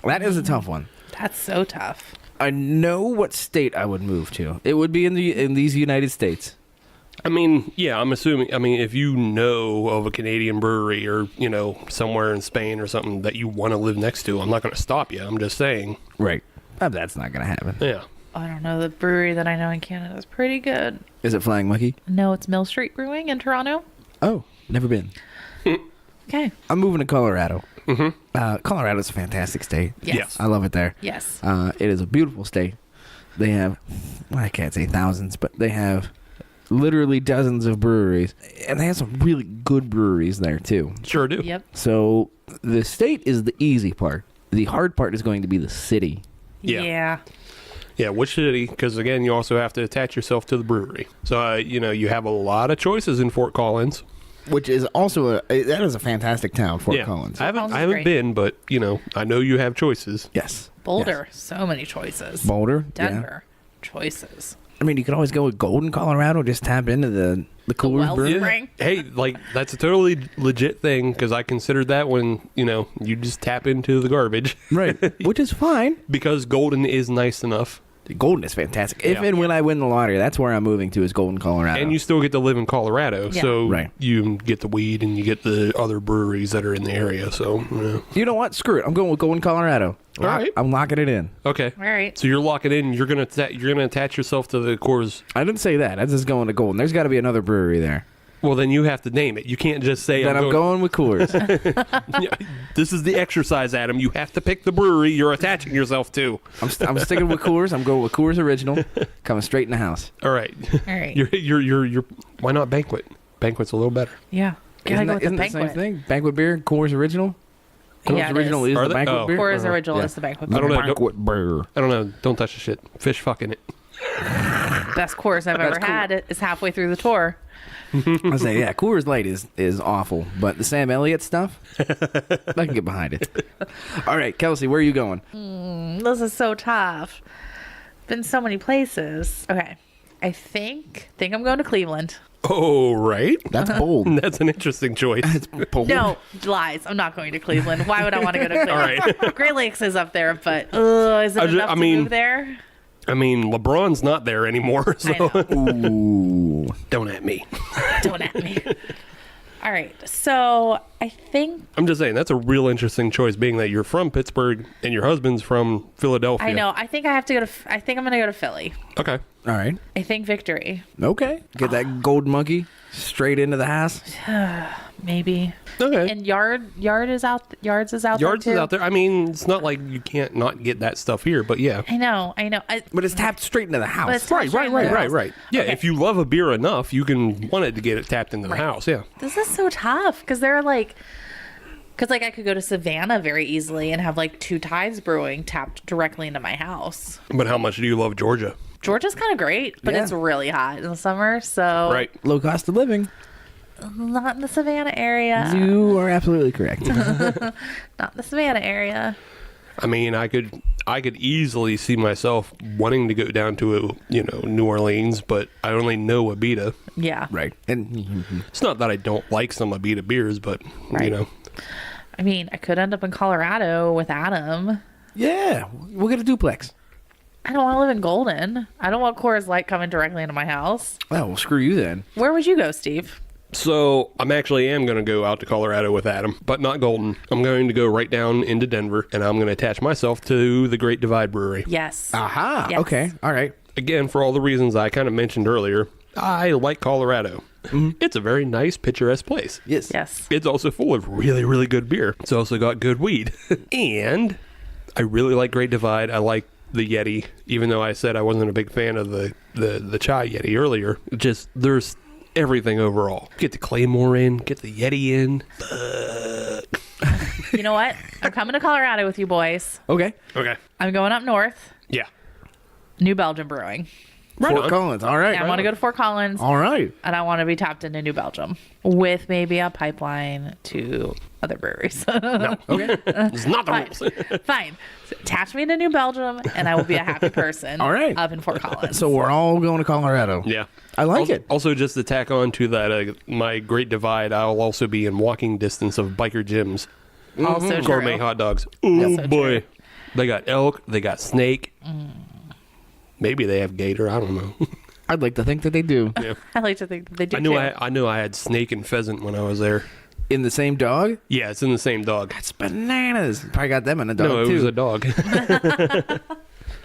That is a tough one.
That's so tough.
I know what state I would move to. It would be in these United States.
I mean, yeah, I'm assuming, if you know of a Canadian brewery or, somewhere in Spain or something that you want to live next to, I'm not going to stop you. I'm just saying.
Right. That's not going to happen.
Yeah.
I don't know. The brewery that I know in Canada is pretty good.
Is it Flying Monkey?
No, it's Mill Street Brewing in Toronto.
Oh, never been.
Okay.
I'm moving to Colorado. Colorado's a fantastic state.
Yes.
I love it there.
Yes.
It is a beautiful state. They have, I can't say thousands, but they have literally dozens of breweries. And they have some really good breweries there, too.
Sure do.
Yep.
So the state is the easy part. The hard part is going to be the city.
Yeah. Yeah, which city? Because, again, you also have to attach yourself to the brewery. So, you have a lot of choices in Fort Collins.
Which is also that is a fantastic town, Fort Collins.
I haven't been, but I know you have choices.
Yes.
Boulder, so many choices.
Boulder,
Denver, choices.
I mean, you could always go with Golden, Colorado. Just tap into the Coolers Brewery.
Wellspring.
Hey, that's a totally legit thing because I considered that when you just tap into the garbage,
Right? Which is fine.
because Golden is nice enough
Golden is fantastic. If
Yeah.
and when I win the lottery, that's where I'm moving to is Golden, Colorado.
And you still get to live in Colorado,
Yeah.
so
Right.
you get the weed and you get the other breweries that are in the area. So, yeah.
You know what? Screw it. I'm going with Golden, Colorado.
All right.
I'm locking it in.
Okay.
All right.
So you're locking in. You're gonna attach yourself to the Coors.
I didn't say that. I'm just going to Golden. There's got to be another brewery there.
Well, then you have to name it. You can't just say
Then I'm going with Coors.
Yeah, this is the exercise, Adam. You have to pick the brewery you're attaching yourself to.
I'm sticking with Coors. I'm going with Coors Original. Coming straight in the house.
All right.
All right.
You're. Why not Banquet? Banquet's a little better.
Yeah. Gotta
Isn't
go
that
with
isn't
the
the same
banquet.
thing? Banquet beer, Coors Original? Coors
Yeah, it
Original
is.
is
Are
the
they?
banquet
Oh.
beer?
Coors Original
Yeah.
is the banquet.
I don't know.
Banquet beer.
I don't know. Don't touch the shit. Fish fucking it.
Best Coors I've ever
cool.
had is halfway through the tour.
I say, yeah, Coors Light is awful, but the Sam Elliott stuff, I can get behind it. All right, Kelsey, where are you going?
This is so tough. Been so many places. Okay. I think I'm going to Cleveland.
Oh, right.
That's bold.
That's an interesting choice.
Bold.
No, lies. I'm not going to Cleveland. Why would I want to go to Cleveland?
All right.
Great Lakes is up there, but is it enough to move there?
I mean, LeBron's not there anymore, so
I know.
Ooh.
don't at me.
Don't at me. All right. So I think
I'm just saying that's a real interesting choice, being that you're from Pittsburgh and your husband's from Philadelphia.
I know. I think I have to go to. I think I'm going to go to Philly.
Okay.
All right.
I think Victory.
Okay. Get that gold monkey straight into the house.
Maybe.
Okay.
And Yards is out. Yards is out
Yards
there
is
too.
out there. I mean, it's not like you can't not get that stuff here, but yeah.
I know.
But it's tapped straight into the house.
But it's tapped straight into the house.
Yeah,
Okay.
if you love a beer enough, you can want it to get it tapped into the house. Yeah.
This is so tough because they're like, I could go to Savannah very easily and have like Two Tides Brewing tapped directly into my house.
But how much do you love Georgia?
Georgia's kind of great, but
Yeah.
it's really hot in the summer, so
Right.
Low cost of living.
not in the Savannah area.
You are absolutely correct.
Not in the Savannah area.
I mean, I could easily see myself wanting to go down to New Orleans, but I only know Abita.
Yeah.
Right. And
It's not that I don't like some Abita beers, but
Right. I mean, I could end up in Colorado with Adam.
yeah, we'll get a duplex.
I don't want to live in Golden. I don't want Coors Light coming directly into my house.
Well, screw you then.
Where would you go, Steve?
So I'm going to go out to Colorado with Adam, but not Golden. I'm going to go right down into Denver, and I'm going to attach myself to the Great Divide Brewery.
Yes.
Aha.
Yes.
Okay. All right.
Again, for all the reasons I kind of mentioned earlier, I like Colorado. It's a very nice, picturesque place.
Yes.
Yes.
It's also full of really, really good beer. It's also got good weed. And I really like Great Divide. I like the Yeti, even though I said I wasn't a big fan of the Chai Yeti earlier. Just, there's everything overall. Get the Claymore in, get the Yeti in.
You know what? I'm coming to Colorado with you boys.
Okay.
Okay.
I'm going up north.
Yeah.
New Belgium Brewing.
Fort Collins. All right.
Yeah, I want to go to Fort Collins.
All right.
And I want to be tapped into New Belgium with maybe a pipeline to other breweries.
Okay.
It's not the
Fine.
rules.
Fine. So attach me to New Belgium and I will be a happy person.
All right.
Up in Fort Collins.
So we're all going to Colorado.
Yeah.
I like
also,
it.
Also, just to tack on to that, my Great Divide, I'll also be in walking distance of biker gyms.
Also
Gourmet
true.
hot dogs. Oh,
Also
boy.
true.
They got elk. They got snake. Maybe they have gator. I don't know.
I'd like to think that they do.
Yeah.
I like to think that they do
I knew
too.
I knew I had snake and pheasant when I was there.
In the same dog?
Yeah, it's in the same dog.
That's bananas. Probably got them in a dog,
No, it
too.
was a dog.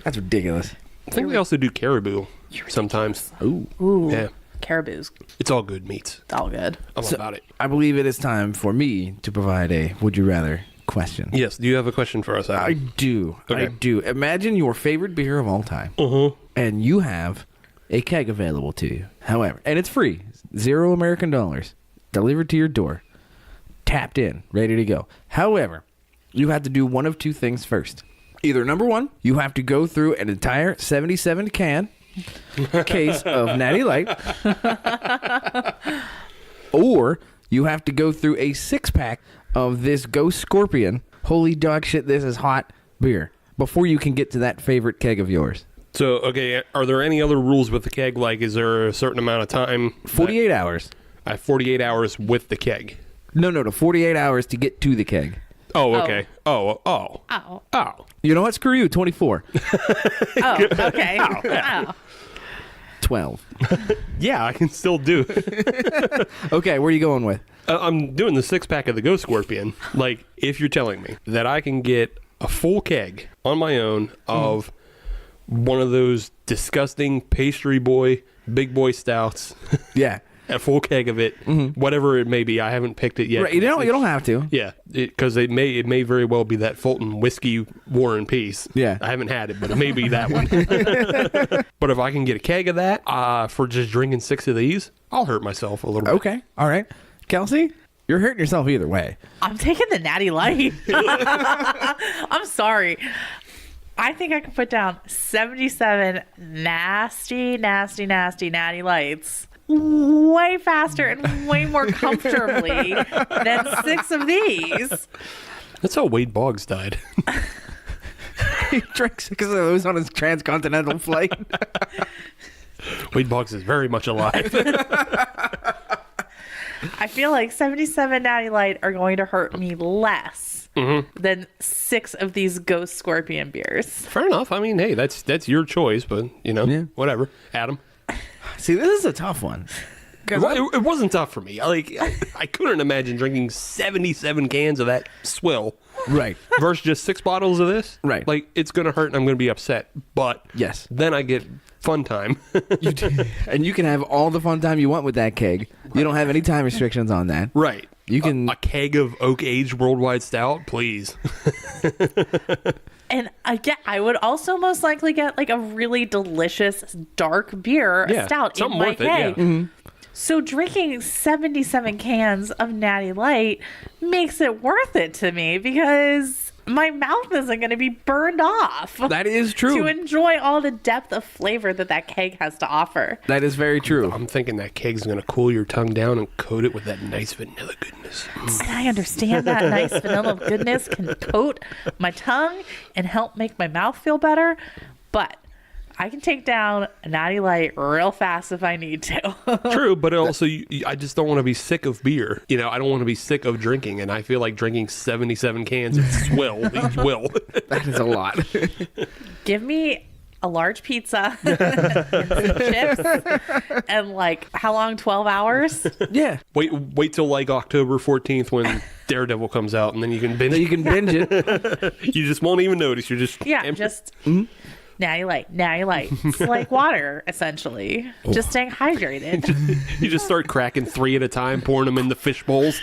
That's ridiculous.
I think they also do caribou sometimes.
Ooh.
Yeah.
Caribou's.
It's all good meats.
It's all good.
I'm about it.
I believe it is time for me to provide a would you rather question.
Yes. Do you have a question for us,
I
Adam?
do.
Okay.
I do. Imagine your favorite beer of all time. And you have a keg available to you. However, and it's free. $0 American dollars. Delivered to your door. Tapped in. Ready to go. However, you have to do one of two things first. Either number one, you have to go through an entire 77 can case of Natty Light. Or you have to go through a 6-pack of this Ghost Scorpion. Holy dog shit, this is hot beer. Before you can get to that favorite keg of yours.
So, okay, are there any other rules with the keg? Like, is there a certain amount of time?
48 hours.
I have 48 hours with the keg.
No, 48 hours to get to the keg.
Oh, okay. Oh.
You know what? Screw you. 24.
Oh, okay. Oh.
12.
Yeah, I can still do it.
Okay, where are you going with?
I'm doing the 6-pack of the Ghost Scorpion. Like, if you're telling me that I can get a full keg on my own of one of those disgusting pastry boy, big boy stouts.
Yeah.
A full keg of it, whatever it may be. I haven't picked it yet.
Right, you don't have to.
Yeah, because it may very well be that Fulton Whiskey War and Peace.
Yeah.
I haven't had it, but it may be that one. But if I can get a keg of that for just drinking 6 of these, I'll hurt myself a little bit.
Okay, all right. Kelsey, you're hurting yourself either way.
I'm taking the Natty Light. I'm sorry. I think I could put down 77 nasty Natty Lights way faster and way more comfortably than 6 of these.
That's how Wade Boggs died.
He drank 6 of those on his transcontinental flight.
Wade Boggs is very much alive.
I feel like 77 Natty Light are going to hurt me less than 6 of these Ghost Scorpion beers.
Fair enough. I mean, hey, that's your choice, but, whatever. Adam?
See, this is a tough one.
It wasn't tough for me. I couldn't imagine drinking 77 cans of that swill.
Right.
Versus just 6 bottles of this.
Right.
Like, it's going to hurt and I'm going to be upset. But
yes,
then I get fun time.
And you can have all the fun time you want with that keg. You don't have any time restrictions on that.
Right.
You can...
A keg of oak-aged worldwide stout, please.
And again, I would also most likely get like a really delicious dark beer, a stout in my keg.
Yeah.
So drinking 77 cans of Natty Light makes it worth it to me because my mouth isn't going to be burned off.
That is true.
To enjoy all the depth of flavor that keg has to offer.
That is very true.
I'm thinking that keg's going to cool your tongue down and coat it with that nice vanilla goodness.
And I understand that nice vanilla goodness can coat my tongue and help make my mouth feel better, but I can take down a Natty Light real fast if I need to.
True, but also I just don't want to be sick of beer. I don't want to be sick of drinking, and I feel like drinking 77 cans of swill.
That is a lot.
Give me a large pizza and some chips and how long? 12 hours?
Yeah.
Wait till October 14th when Daredevil comes out, and then you can binge.
You can binge it.
You just won't even notice. You're just
Natty Light. It's like water, essentially. Just staying hydrated.
You just start cracking 3 at a time, pouring them in the fish bowls.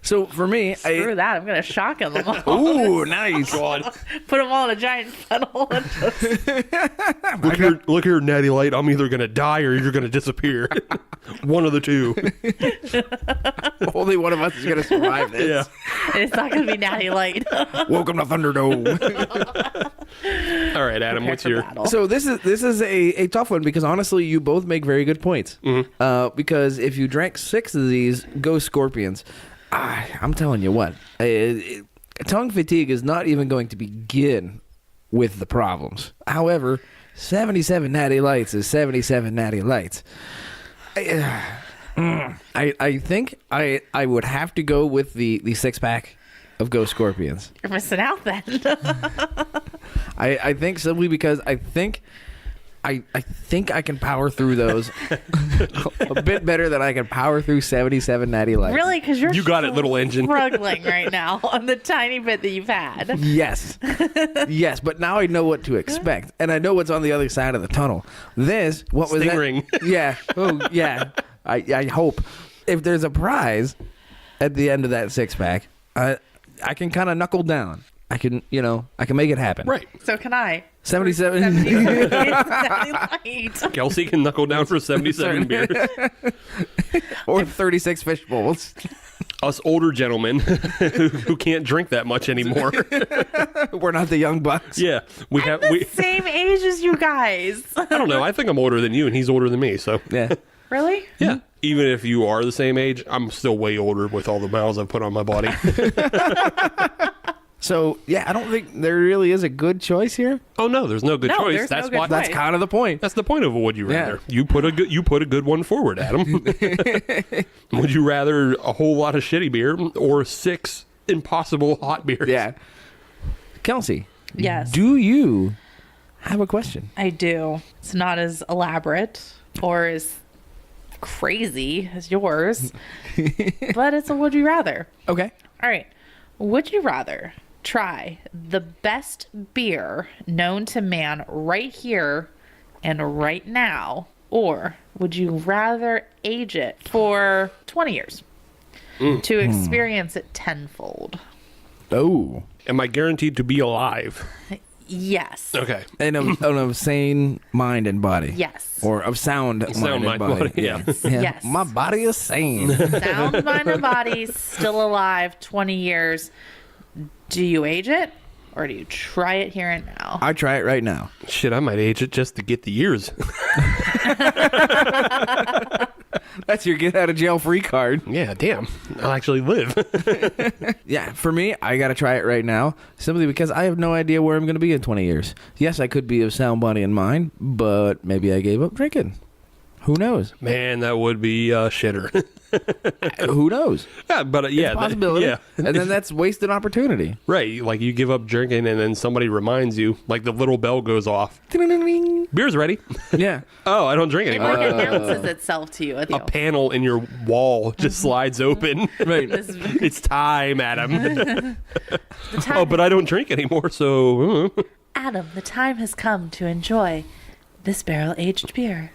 So for me,
Screw that. I'm going to shock them all.
Ooh, nice.
God.
Put them all in a giant funnel. And just...
Look here, Natty Light. I'm either going to die or you're going to disappear. One of the two.
Only one of us is going to survive this.
Yeah.
And it's not going to be Natty Light.
Welcome to Thunderdome.
All right, Adam, what's your...
battle.
So this is a tough one because honestly, you both make very good points. Because if you drank 6 of these Ghost Scorpions, I'm telling you what, tongue fatigue is not even going to begin with the problems. However, 77 Natty Lights is 77 Natty Lights. I think I would have to go with the 6-pack of Ghost Scorpions.
You're missing out then.
I think simply because I think I can power through those a bit better than I can power through 77 Natty Lights.
Really? Because you
got it, little engine.
Struggling right now on the tiny bit that you've had.
Yes. Yes, but now I know what to expect. And I know what's on the other side of the tunnel. This, what was
Stingray.
that? Yeah. Oh, yeah. I hope. If there's a prize at the end of that 6-pack, I can kind of knuckle down. I can make it happen.
Right.
So can I.
77.
Natty Light.
Kelsey can knuckle down for 77 beers.
Or 36 fish bowls.
Us older gentlemen who can't drink that much anymore.
We're not the young bucks.
Yeah.
Same age as you guys.
I don't know. I think I'm older than you and he's older than me, so.
Yeah.
Really?
Yeah. Even if you are the same age, I'm still way older with all the miles I've put on my body.
So, yeah, I don't think there really is a good choice here.
Oh no, there's no good choice.
There's
That's
no good
why.
That's kind of the point.
That's the point of a would you rather.
Yeah.
You put a good one forward, Adam. Would you rather a whole lot of shitty beer or 6 impossible hot beers.
Yeah. Kelsey.
Yes.
Do you have a question?
I do. It's not as elaborate or as crazy as yours, but it's a would you rather.
Okay.
All right. Would you rather try the best beer known to man right here and right now, or would you rather age it for 20 years to experience it tenfold?
Oh.
Am I guaranteed to be alive?
Yes.
Okay.
And of sane mind and body.
Yes.
Or of sound mind and body.
Yeah.
Yes.
My body is sane.
Sound, mind, and body, still alive, 20 years. Do you age it, or do you try it here and now?
I try it right now.
Shit, I might age it just to get the years.
That's your get out of jail free card.
Yeah, damn. I'll actually live.
Yeah, for me, I got to try it right now simply because I have no idea where I'm going to be in 20 years. Yes, I could be of sound body and mind, but maybe I gave up drinking. Who knows?
Man, that would be a shitter.
Who knows?
Yeah, but yeah,
Possibility.
yeah,
And then that's wasted opportunity.
right. Like you give up drinking, and then somebody reminds you, like the little bell goes off.
Ding-ding-ding-ding.
Beer's ready.
Yeah.
Oh, I don't drink
It
anymore.
like announces itself to you. With
A panel in your wall just slides open.
Right.
It's time, Adam.
The time
Oh, but I don't drink anymore, so
Adam, the time has come to enjoy this barrel-aged beer.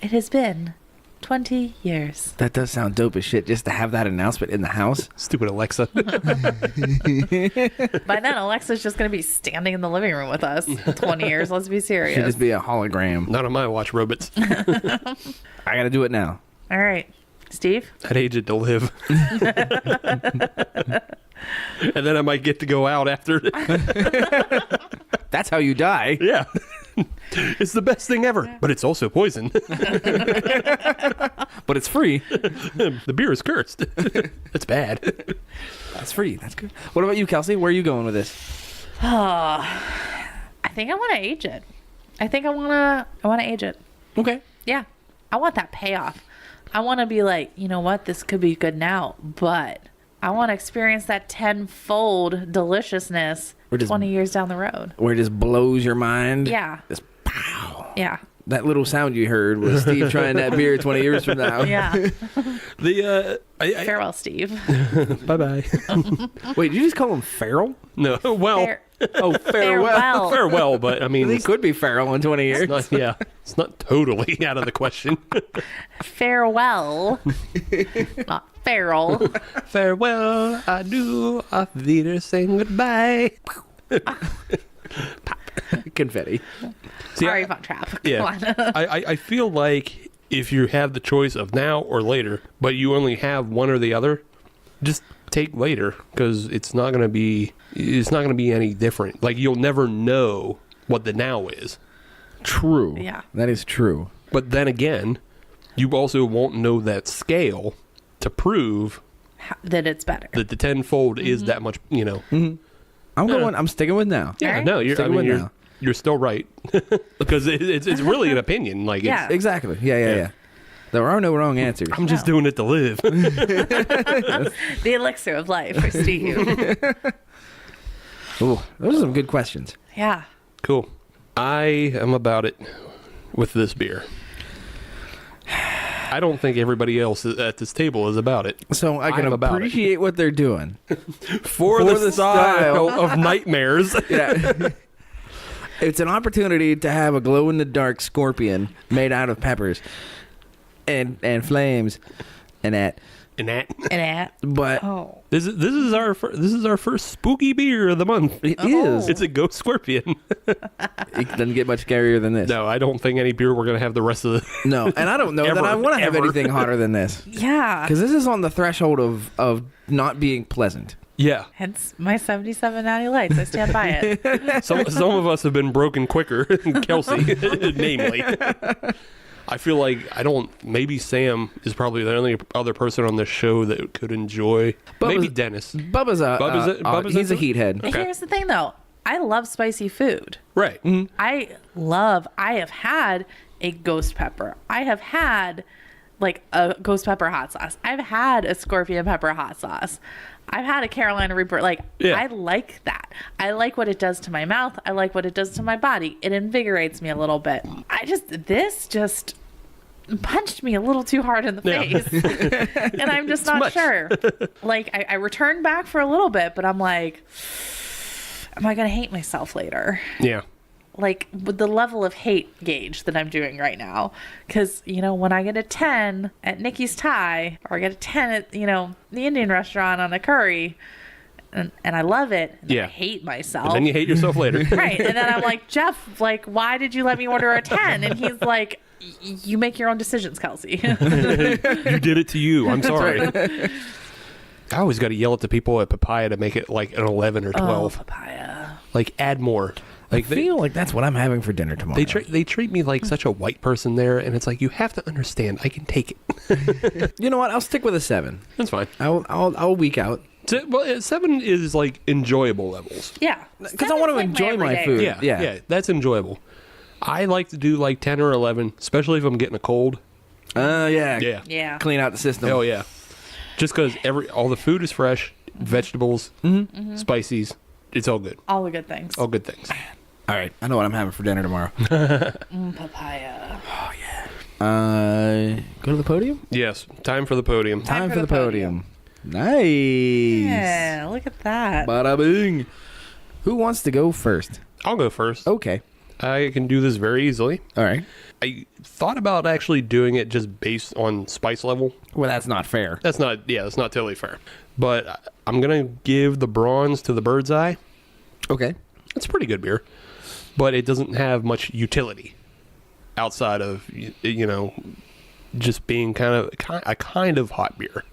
It has been 20 years.
That does sound dope as shit just to have that announcement in the house.
stupid Alexa.
By then, Alexa's just going to be standing in the living room with us. 20 years, let's be
Should
serious.
just be a hologram.
Not on my watch, robots.
I got to do it now.
All right. Steve?
I'd age it to live. And then I might get to go out after.
That's how you die.
Yeah. It's the best thing ever, but it's also poison.
But it's free.
The beer is cursed. That's bad.
That's free. That's good. What about you, Kelsey? Where are you going with this?
I think I want to age it. I want to age it.
Okay.
Yeah. I want that payoff. I want to be like, you know what? This could be good now, but I want to experience that tenfold deliciousness
Or just-
20 years down the road.
Where it just blows your mind.
Yeah.
Just pow.
Yeah.
That little sound you heard was Steve trying that beer 20 years from now.
Yeah.
Farewell,
Steve.
Bye bye.
Wait, did you just call him feral?
No, well,
Oh, farewell.
farewell, but I mean,
He could be feral in 20 years.
it's not, yeah, it's not totally out of the question.
Farewell. Not feral.
Farewell, adieu, auf Wiedersehen, goodbye.
Confetti.
See,
Sorry, Von Trapp. Come
Yeah,
on.
I feel like if you have the choice of now or later, but you only have one or the other, just take later because it's not gonna be any different. Like you'll never know what the now is.
True.
Yeah.
That is true.
But then again, you also won't know that scale to prove
That it's better.
that the tenfold is that much. You know.
I'm sticking with now.
Yeah,
Alright.
no,
Sticking with now.
you're still right because it's really an opinion. Like,
Yeah.
Exactly. Yeah. There are no wrong answers.
I'm just doing it to live.
The elixir of life for Steve.
Ooh, those are some good questions.
Yeah.
Cool. I am about it with this beer. I don't think everybody else at this table is about it.
So I can
I'm about it.
appreciate what they're doing.
For the style of nightmares.
Yeah. It's an opportunity to have a glow-in-the-dark scorpion made out of peppers and flames and that.
And that
And at.
But
Oh.
this is our first spooky beer of the month.
it is.
It's a ghost scorpion.
It doesn't get much scarier than this.
No, I don't think any beer we're gonna have the rest of the.
No, and I don't know that
Ever,
I want to have
ever.
anything hotter than this.
Yeah.
Because this is on the threshold of not being pleasant.
Yeah,
Hence my 77 Natty Lights. I stand by it.
some of us have been broken quicker. Kelsey, namely. I feel like maybe Sam is probably the only other person on this show that could enjoy. Maybe Dennis.
Bubba's he's a heathead.
Okay.
Here's the thing, though. I love spicy food.
Right.
I have had a ghost pepper. I have had like a ghost pepper hot sauce. I've had a scorpion pepper hot sauce. I've had a Carolina Reaper. Like, I like that. I like what it does to my mouth. I like what it does to my body. It invigorates me a little bit. This just punched me a little too hard in the face. And I'm just not sure. Like, I returned back for a little bit, but I'm like, am I going to hate myself later?
Yeah.
Like, with the level of hate gauge that I'm doing right now. Because, you know, when I get a 10 at Nikki's Thai, or I get a 10 at, you know, the Indian restaurant on a curry, and I love it, and I hate myself.
And then you hate yourself later.
Right. And then I'm like, Jeff, like, why did you let me order a 10? And he's like, you make your own decisions, Kelsey.
You did it to you. I'm sorry. I always got to yell at the people at Papaya to make it like an 11 or 12.
Oh, Papaya.
Like, add more. Like,
I feel like that's what I'm having for dinner tomorrow.
They treat me like such a white person there, and it's like, you have to understand, I can take it.
You know what? I'll stick with a 7.
That's fine.
I'll week out.
Well, 7 is like enjoyable levels.
Yeah.
Because I want to enjoy my food.
Yeah, that's enjoyable. I like to do like 10 or 11, especially if I'm getting a cold.
Yeah.
Clean out the system.
Oh yeah. Just because all the food is fresh, vegetables, spices, it's all good.
All the good things.
All good things.
All right. I know what I'm having for dinner tomorrow.
Papaya.
Oh, yeah. Go to the podium?
Yes. Time for the podium.
Time for the podium. Nice.
Yeah, look at that.
Bada bing. Who wants to go first?
I'll go first.
Okay.
I can do this very easily.
All right.
I thought about actually doing it just based on spice level.
Well, that's not fair.
That's not totally fair. But I'm going to give the bronze to the Bird's Eye.
Okay.
It's a pretty good beer, but it doesn't have much utility outside of, you know, just being a kind of hot beer.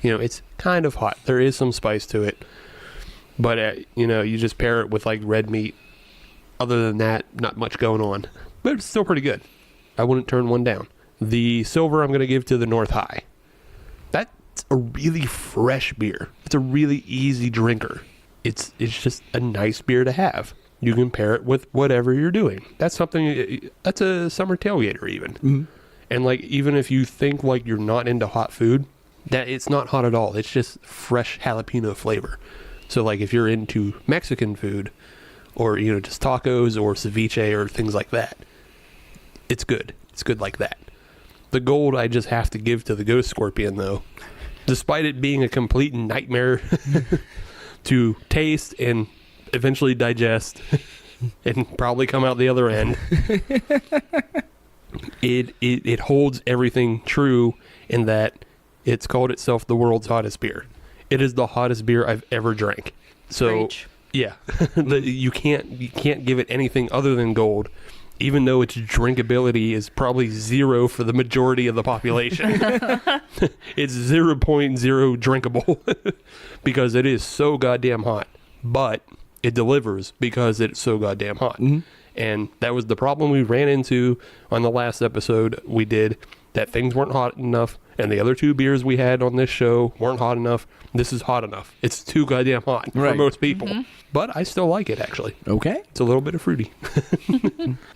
You know, it's kind of hot. There is some spice to it, but you know, you just pair it with like red meat. Other than that, not much going on, but it's still pretty good. I wouldn't turn one down. The silver I'm going to give to the North High. That's a really fresh beer. It's a really easy drinker. It's just a nice beer to have. You can pair it with whatever you're doing. That's a summer tailgater even. Mm-hmm. And like, even if you think like you're not into hot food, that it's not hot at all. It's just fresh jalapeno flavor. So like, if you're into Mexican food, or, you know, just tacos or ceviche or things like that, it's good. It's good like that. The gold I just have to give to the Ghost Scorpion, though. Despite it being a complete nightmare to taste and eventually digest and probably come out the other end, it holds everything true in that it's called itself the world's hottest beer. It is the hottest beer I've ever drank. So...
Preach.
Yeah, you can't give it anything other than gold, even though its drinkability is probably 0 for the majority of the population. It's 0.0 drinkable because it is so goddamn hot, but it delivers because it's so goddamn hot. Mm-hmm. And that was the problem we ran into on the last episode we did, that things weren't hot enough, and the other 2 beers we had on this show weren't hot enough. This is hot enough. It's too goddamn hot for most people. Mm-hmm. But I still like it, actually.
Okay.
It's a little bit of fruity.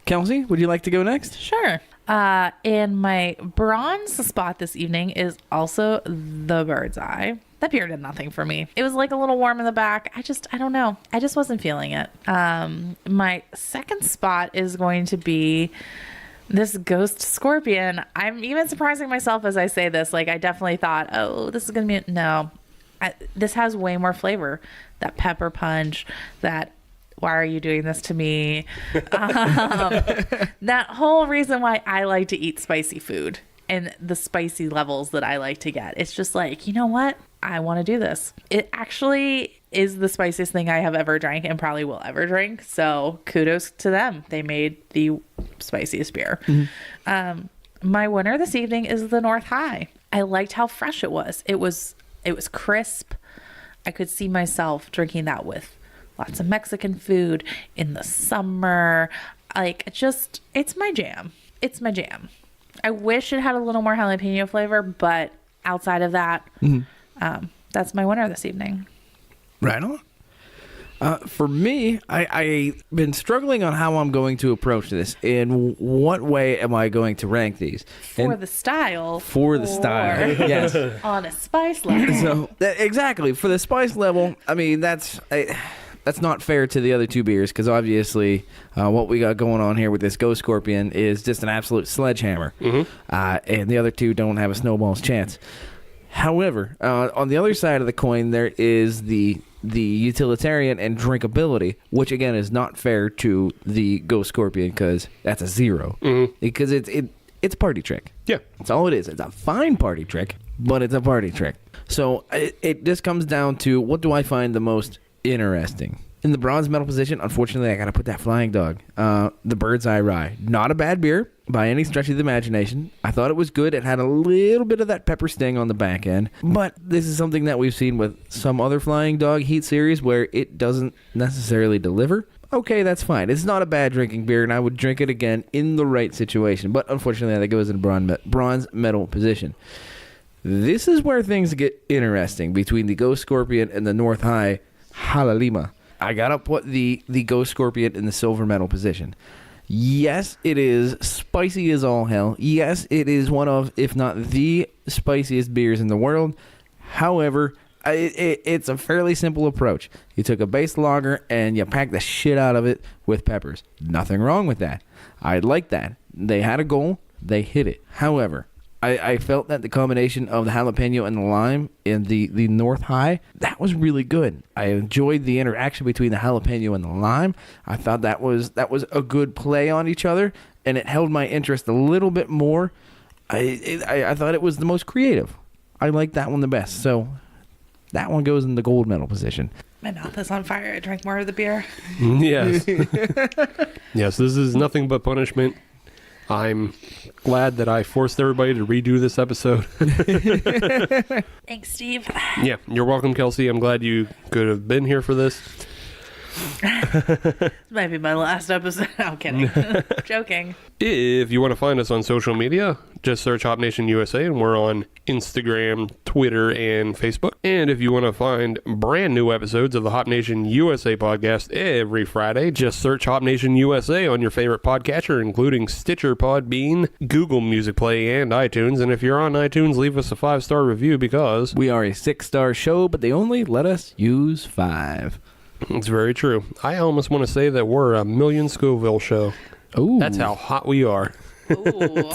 Kelsey, would you like to go next?
Sure. And my bronze spot this evening is also the Bird's Eye. That beer did nothing for me. It was like a little warm in the back. I don't know. I just wasn't feeling it. My second spot is going to be this Ghost Scorpion. I'm even surprising myself as I say this. Like, I definitely thought, oh, this is going to be... No. This has way more flavor. That pepper punch, that why are you doing this to me? That whole reason why I like to eat spicy food and the spicy levels that I like to get. It's just like, you know what? I want to do this. It actually is the spiciest thing I have ever drank and probably will ever drink. So kudos to them. They made the spiciest beer. Mm-hmm. My winner this evening is the North High. I liked how fresh it was. It was crisp. I could see myself drinking that with lots of Mexican food in the summer. Like, it's my jam. It's my jam. I wish it had a little more jalapeno flavor, but outside of that, that's my winner this evening.
Right on. For me, I've been struggling on how I'm going to approach this. In what way am I going to rank these?
For the style.
For the style, yes.
On a spice level.
So exactly for the spice level, I mean that's not fair to the other two beers because obviously what we got going on here with this Ghost Scorpion is just an absolute sledgehammer, and the other two don't have a snowball's chance. However, on the other side of the coin, there is the utilitarian and drinkability, which again is not fair to the Ghost Scorpion because that's a 0. Because it's a party trick.
Yeah,
that's all it is. It's a fine party trick, but it's a party trick. So it just comes down to what do I find the most interesting. In the bronze medal position, unfortunately, I got to put that Flying Dog. The Bird's Eye Rye. Not a bad beer by any stretch of the imagination. I thought it was good. It had a little bit of that pepper sting on the back end. But this is something that we've seen with some other Flying Dog Heat series where it doesn't necessarily deliver. Okay, that's fine. It's not a bad drinking beer, and I would drink it again in the right situation. But unfortunately, that goes in bronze medal position. This is where things get interesting between the Ghost Scorpion and the North High Jalapeno-Lime. I got to put the Ghost Scorpion in the silver medal position. Yes, it is spicy as all hell. Yes, it is one of, if not the spiciest beers in the world. However, it's a fairly simple approach. You took a base lager and you packed the shit out of it with peppers. Nothing wrong with that. I like that. They had a goal. They hit it. However, I felt that the combination of the jalapeno and the lime in the North High, that was really good. I enjoyed the interaction between the jalapeno and the lime. I thought that was a good play on each other, and it held my interest a little bit more. I thought it was the most creative. I liked that one the best. So that one goes in the gold medal position.
My mouth is on fire. I drank more of the beer.
Yes. Yes, this is nothing but punishment. I'm glad that I forced everybody to redo this episode.
Thanks, Steve.
Yeah, you're welcome, Kelsey. I'm glad you could have been here for this.
This might be my last episode. No, I'm kidding. Joking.
If you want to find us on social media, just search Hop Nation USA, and we're on Instagram, Twitter, and Facebook. And if you want to find brand new episodes of the Hop Nation USA podcast every Friday, just search Hop Nation USA on your favorite podcatcher, including Stitcher, Podbean, Google Music Play, and iTunes. And if you're on iTunes, leave us a 5-star review because
we are a 6-star show, but they only let us use 5.
It's very true. I almost want to say that we're a Million Scoville show.
Ooh.
That's how hot we are.
Ooh.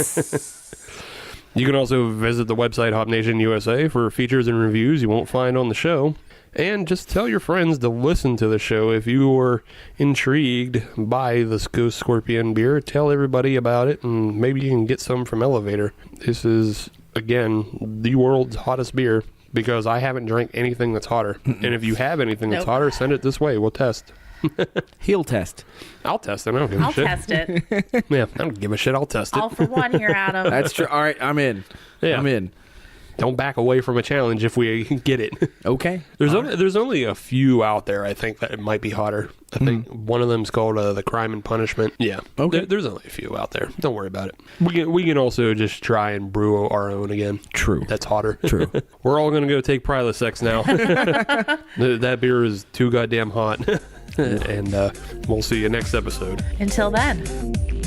You can also visit the website Hop Nation USA for features and reviews you won't find on the show. And just tell your friends to listen to the show. If you are intrigued by this Ghost Scorpion beer, tell everybody about it, and maybe you can get some from AleFlying. This is, again, the world's hottest beer. Because I haven't drank anything that's hotter. And if you have anything that's hotter, send it this way. We'll test.
He'll test.
I'll test it. I don't give a shit.
I'll test it.
Yeah, I don't give a shit. I'll test it.
All for one here, Adam.
That's true. All right, I'm in.
Yeah.
I'm in.
Don't back away from a challenge if we get it.
Okay.
There's only a few out there, I think, that it might be hotter. I think one of them's called the Crime and Punishment. Yeah.
Okay.
There's only a few out there. Don't worry about it. We can also just try and brew our own again.
True.
That's hotter.
True.
We're all going to go take Prilosec now. That beer is too goddamn hot. And we'll see you next episode.
Until then.